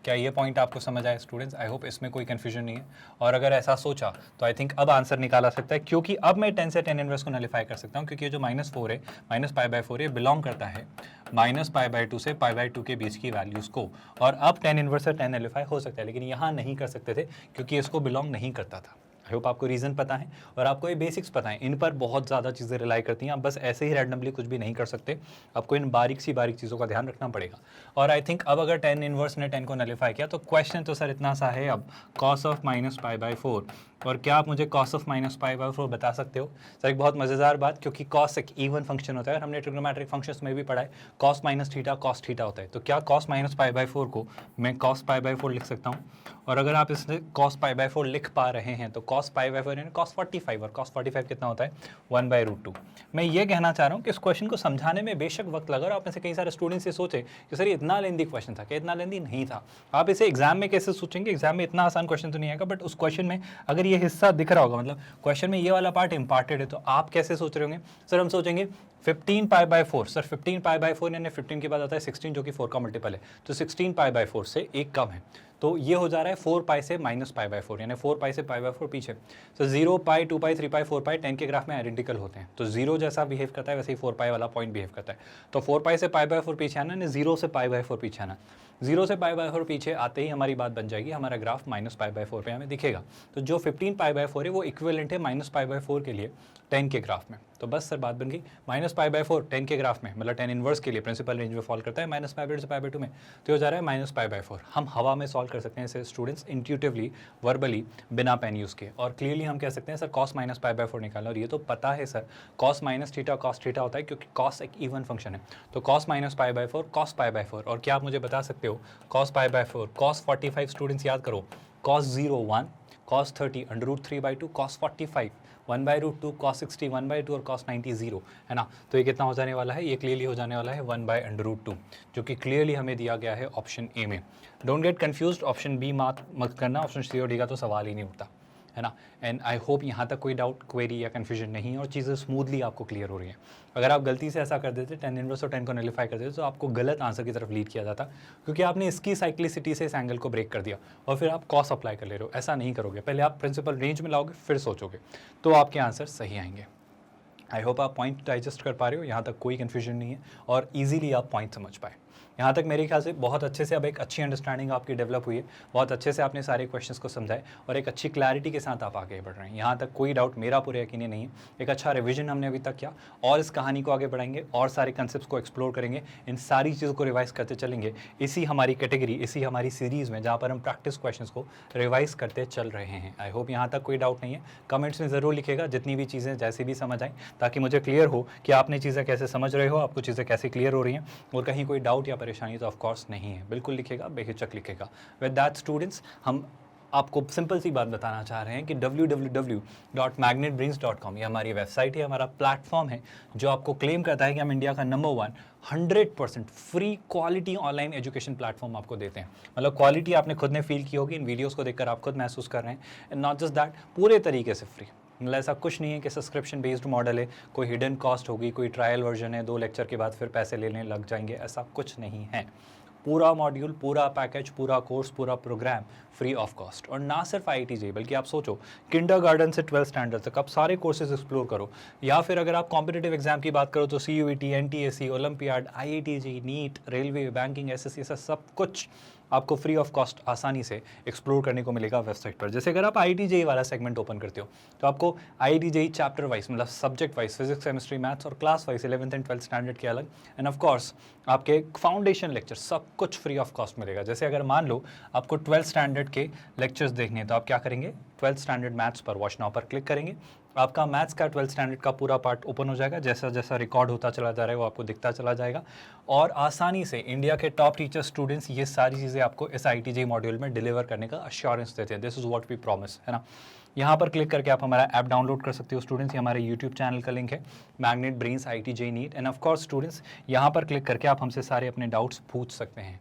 Speaker 1: क्या ये पॉइंट आपको समझ आया स्टूडेंट्स? आई होप इसमें कोई कंफ्यूजन नहीं है। और अगर ऐसा सोचा तो आई थिंक अब आंसर निकाला सकता है, क्योंकि अब मैं 10 से tan इनवर्स को नलिफाई कर सकता हूँ, क्योंकि ये जो -4 है, माइनस पाई बाय 4, ये बिलोंग करता है माइनस पाई बाय 2 से पाई बाय 2 के बीच की वैल्यूज़ को। और अब tan इनवर्स से tan नलिफाई हो सकता है, लेकिन यहाँ नहीं कर सकते थे क्योंकि इसको बिलोंग नहीं करता था। आई होप आपको रीज़न पता है और आपको ये बेसिक्स पता है। इन पर बहुत ज़्यादा चीज़ें रिलाई करती हैं, आप बस ऐसे ही रैंडमली कुछ भी नहीं कर सकते, आपको इन बारीक चीज़ों का ध्यान रखना पड़ेगा। और आई थिंक अब अगर tan इनवर्स ने 10 को नलिफाई किया तो क्वेश्चन तो सर इतना सा है अब, cos of minus pi by 4। और क्या आप मुझे cos of minus pi by 4 बता सकते हो? सर एक बहुत मज़ेदार बात, क्योंकि कॉस एक इवन फंक्शन होता है और हमने ट्रिग्नोमेट्रिक फंक्शंस में भी पढ़ा है cos minus theta cos theta होता है। तो क्या कॉस माइनस पाई बाय 4 को मैं कॉस पाई बाय 4 लिख सकता हूँ? और अगर आप इसमें कॉस पाई बाय 4 लिख पा रहे हैं तो कॉस पाई बाय 4 यानी कॉस 45, और कॉस 45 कितना होता है? 1/√2। मैं ये कहना चाह रहा हूँ कि इस क्वेश्चन को समझाने में बेशक वक्त लगा और आप में से कई सारे स्टूडेंट्स ये सोचे कि सर ये इतना लेंदी क्वेश्चन था, क्या इतना लेंदी नहीं था। आप इसे एग्जाम में कैसे सोचेंगे? एग्जाम में इतना आसान क्वेश्चन तो नहीं आएगा, बट उस क्वेश्चन में अगर ये हिस्सा दिख रहा होगा, मतलब क्वेश्चन में ये वाला पार्ट इंपॉर्टेंट है, तो आप कैसे सोच रहे होंगे? सर हम सोचेंगे 15 pi by 4। Sir 15 pi by 4 यानी 15 के बाद आता है 16 जो कि 4 का मल्टीपल है, तो 16 पाई बाय 4 से एक कम है, तो ये हो जा रहा है 4 पाई से माइनस पाई बाय 4, यानी 4 पाई से पाई बाय 4 पीछे। तो 0 पाई 2 पाई 3 पाई 4 पाई 10 के ग्राफ में आइडेंटिकल होते हैं, तो 0 जैसा बिहेव करता है वैसे ही 4 पाई वाला पॉइंट बिहेव करता है। तो 4 पाई से पाई बाय 4 पीछे आना है, 0 से पाई बाय 4 पीछे आना। 0 से पाई बाय 4 पीछे आते ही हमारी बात बन जाएगी, हमारा ग्राफ माइनस पाई बाय 4 पे हमें दिखेगा। तो जो 15 पाई बाय 4 है वो इक्विवेलेंट है माइनस पाई बाय 4 के लिए 10 के ग्राफ में। तो बस सर बात बन गई, माइनस पाई बाय 4 10 के ग्राफ में, मतलब tan इनवर्स के लिए प्रिंसिपल रेंज में फॉल करता है माइनस पाई बाय से पाई बाय 2 में, तो हो जा रहा है माइनस पाई बाय 4। हम हवा में सॉल्व कर सकते हैं इसे स्टूडेंट्स, इंट्यूटिवली, वर्बली, बिना पेन यूज़ के, और क्लियरली हम कह सकते हैं sir cos minus pi by 4 निकालना। और ये तो पता है sir cos minus theta cos theta होता है, क्योंकि कॉस एक इवन फंक्शन है। तो cos minus pi by 4 cos pi by 4। और क्या आप मुझे बता सकते हो cos pi by 4 cos 45 students याद करो, कॉस 0 1, कॉस 30 √3/2, कॉस 45 1/√2, कॉस 60 1/2 और कॉस 90 0, है ना। तो ये कितना हो जाने वाला है? ये क्लियरली हो जाने वाला है 1/√2, जो कि क्लियरली हमें दिया गया है ऑप्शन ए में। Don't get confused, option b मत करना, ऑप्शन सी और डी का तो सवाल ही नहीं उठता, है ना। एंड आई होप यहाँ तक कोई डाउट, क्वेरी या कन्फ्यूजन नहीं है और चीज़ें स्मूथली आपको क्लियर हो रही हैं। अगर आप गलती से ऐसा कर देते, tan इनवर्स और 10 को नलिफाई कर देते, तो आपको गलत आंसर की तरफ लीड किया जाता, क्योंकि आपने इसकी साइक्लिसिटी से इस एंगल को ब्रेक कर दिया और फिर आप कॉस अप्लाई कर ले रहे हो। ऐसा नहीं करोगे, पहले आप प्रिंसिपल रेंज में लाओगे फिर सोचोगे, तो आपके आंसर सही आएंगे। आई होप आप पॉइंट डाइजेस्ट कर पा रहे हो, यहाँ तक कोई कन्फ्यूजन नहीं है और ईजिली आप पॉइंट समझ पाए। यहाँ तक मेरे ख्याल से बहुत अच्छे से अब एक अच्छी अंडरस्टैंडिंग आपकी डेवलप हुई है, बहुत अच्छे से आपने सारे क्वेश्चंस को समझाए और एक अच्छी क्लैरिटी के साथ आप आगे बढ़ रहे हैं। यहाँ तक कोई डाउट मेरा पूरे यकीनी नहीं है। एक अच्छा रिविजन हमने अभी तक किया और इस कहानी को आगे बढ़ाएंगे और सारे कंसेप्ट को एक्सप्लोर करेंगे, इन सारी चीज़ों को रिवाइज करते चलेंगे इसी हमारी कैटेगरी, इसी हमारी सीरीज़ में जहाँ पर हम प्रैक्टिस क्वेश्चंस को रिवाइज करते चल रहे हैं। आई होप यहाँ तक कोई डाउट नहीं है। कमेंट्स में ज़रूर लिखिएगा जितनी भी चीज़ें जैसे भी समझ आएँ, ताकि मुझे क्लियर हो कि आपने चीज़ें कैसे समझ रहे हो, आपको चीज़ें कैसे क्लियर हो रही हैं और कहीं कोई डाउट या परेशानी तो ऑफकोर्स नहीं है। बिल्कुल लिखेगा, बेहिचक लिखेगा। विद दैट स्टूडेंट्स, हम आपको सिंपल सी बात बताना चाह रहे हैं कि www.magnetbrains.com ये हमारी वेबसाइट है, हमारा प्लेटफॉर्म है जो आपको क्लेम करता है कि हम इंडिया का number 1 100% free quality online education platform आपको देते हैं। मतलब क्वालिटी आपने खुद ने फील की होगी, इन वीडियोस को देखकर आप खुद महसूस कर रहे हैं। एंड नॉट जस्ट दैट, पूरे तरीके से फ्री। मतलब ऐसा कुछ नहीं है कि सब्सक्रिप्शन बेस्ड मॉडल है, कोई हिडन कॉस्ट होगी, कोई ट्रायल वर्जन है, 2 लेक्चर के बाद फिर पैसे लेने लग जाएंगे, ऐसा कुछ नहीं है। पूरा मॉड्यूल, पूरा पैकेज, पूरा कोर्स, पूरा प्रोग्राम फ्री ऑफ कॉस्ट। और ना सिर्फ IITJEE बल्कि आप सोचो किंडरगार्टन से 12th स्टैंडर्ड तक आप सारे कोर्सेज एक्सप्लोर करो, या फिर अगर आप कॉम्पिटिटिव एग्जाम की बात करो तो CUET, NTSE, olympiad, IITJEE, NEET, railway, banking, SSC, ऐसा सब कुछ आपको फ्री ऑफ कॉस्ट आसानी से एक्सप्लोर करने को मिलेगा वेबसाइट पर। जैसे अगर आप IITJEE वाला सेगमेंट ओपन करते हो तो आपको IITJEE चैप्टर वाइज, मतलब subject wise, physics, chemistry, maths और class wise 11th and 12th standard के अलग, एंड ऑफ कोर्स आपके फाउंडेशन लेक्चर सब कुछ फ्री ऑफ कॉस्ट मिलेगा। जैसे अगर मान लो आपको 12th स्टैंडर्ड के लेक्चर्स देखने हैं तो आप क्या करेंगे, 12th स्टैंडर्ड मैथ्स पर वॉच नाउ पर क्लिक करेंगे, आपका मैथ्स का 12th स्टैंडर्ड का पूरा पार्ट ओपन हो जाएगा। जैसा जैसा रिकॉर्ड होता चला जा रहा है वो आपको दिखता चला जाएगा और आसानी से इंडिया के टॉप टीचर स्टूडेंट्स ये सारी चीज़ें आपको इस IITJEE मॉड्यूल में डिलीवर करने का अश्योरेंस देते हैं। This is what we promise, है ना। यहाँ पर क्लिक करके आप हमारा ऐप डाउनलोड कर सकते हो स्टूडेंट्स। ये हमारे यूट्यूब चैनल का लिंक है, magnet brains IITJEE NEET. End of course students, यहाँ पर क्लिक करके आप हमसे सारे अपने डाउट्स पूछ सकते हैं।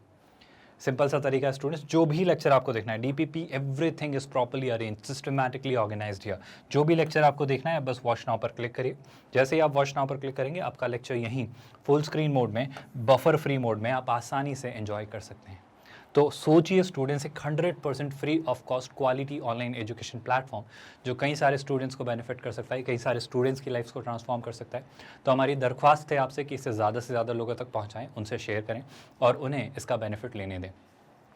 Speaker 1: सिंपल सा तरीका है स्टूडेंट्स, जो भी लेक्चर आपको देखना है, DPP everything is properly arrange, systematically organised here. जो भी लेक्चर आपको देखना है बस वॉच नाउ पर क्लिक करिए। जैसे ही आप वॉच नाउ पर क्लिक करेंगे आपका लेक्चर यहीं फुल स्क्रीन मोड में, बफर फ्री मोड में आप आसानी से एंजॉय कर सकते हैं। तो सोचिए स्टूडेंट्स, एक 100% free of cost quality online education platform जो कई सारे स्टूडेंट्स को बेनिफिट कर सकता है, कई सारे स्टूडेंट्स की लाइफ्स को ट्रांसफॉर्म कर सकता है। तो हमारी दरख्वास्त है आपसे कि इसे ज़्यादा से ज़्यादा लोगों तक पहुँचाएँ, उनसे शेयर करें और उन्हें इसका बेनिफिट लेने दें।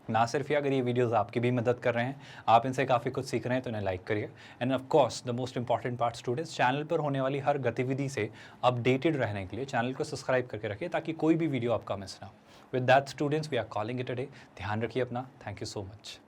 Speaker 1: ना सिर्फ ये, अगर ये वीडियोस आपकी भी मदद कर रहे हैं, आप इनसे काफ़ी कुछ सीख रहे हैं तो इन्हें लाइक करिए। And of course the most important part students, channel पर होने वाली हर गतिविधि से अपडेटेड रहने के लिए चैनल को सब्सक्राइब करके रखिए ताकि कोई भी वीडियो आपका मिस ना हो। With that students, we are calling it a day. ध्यान रखिए अपना। Thank you so much.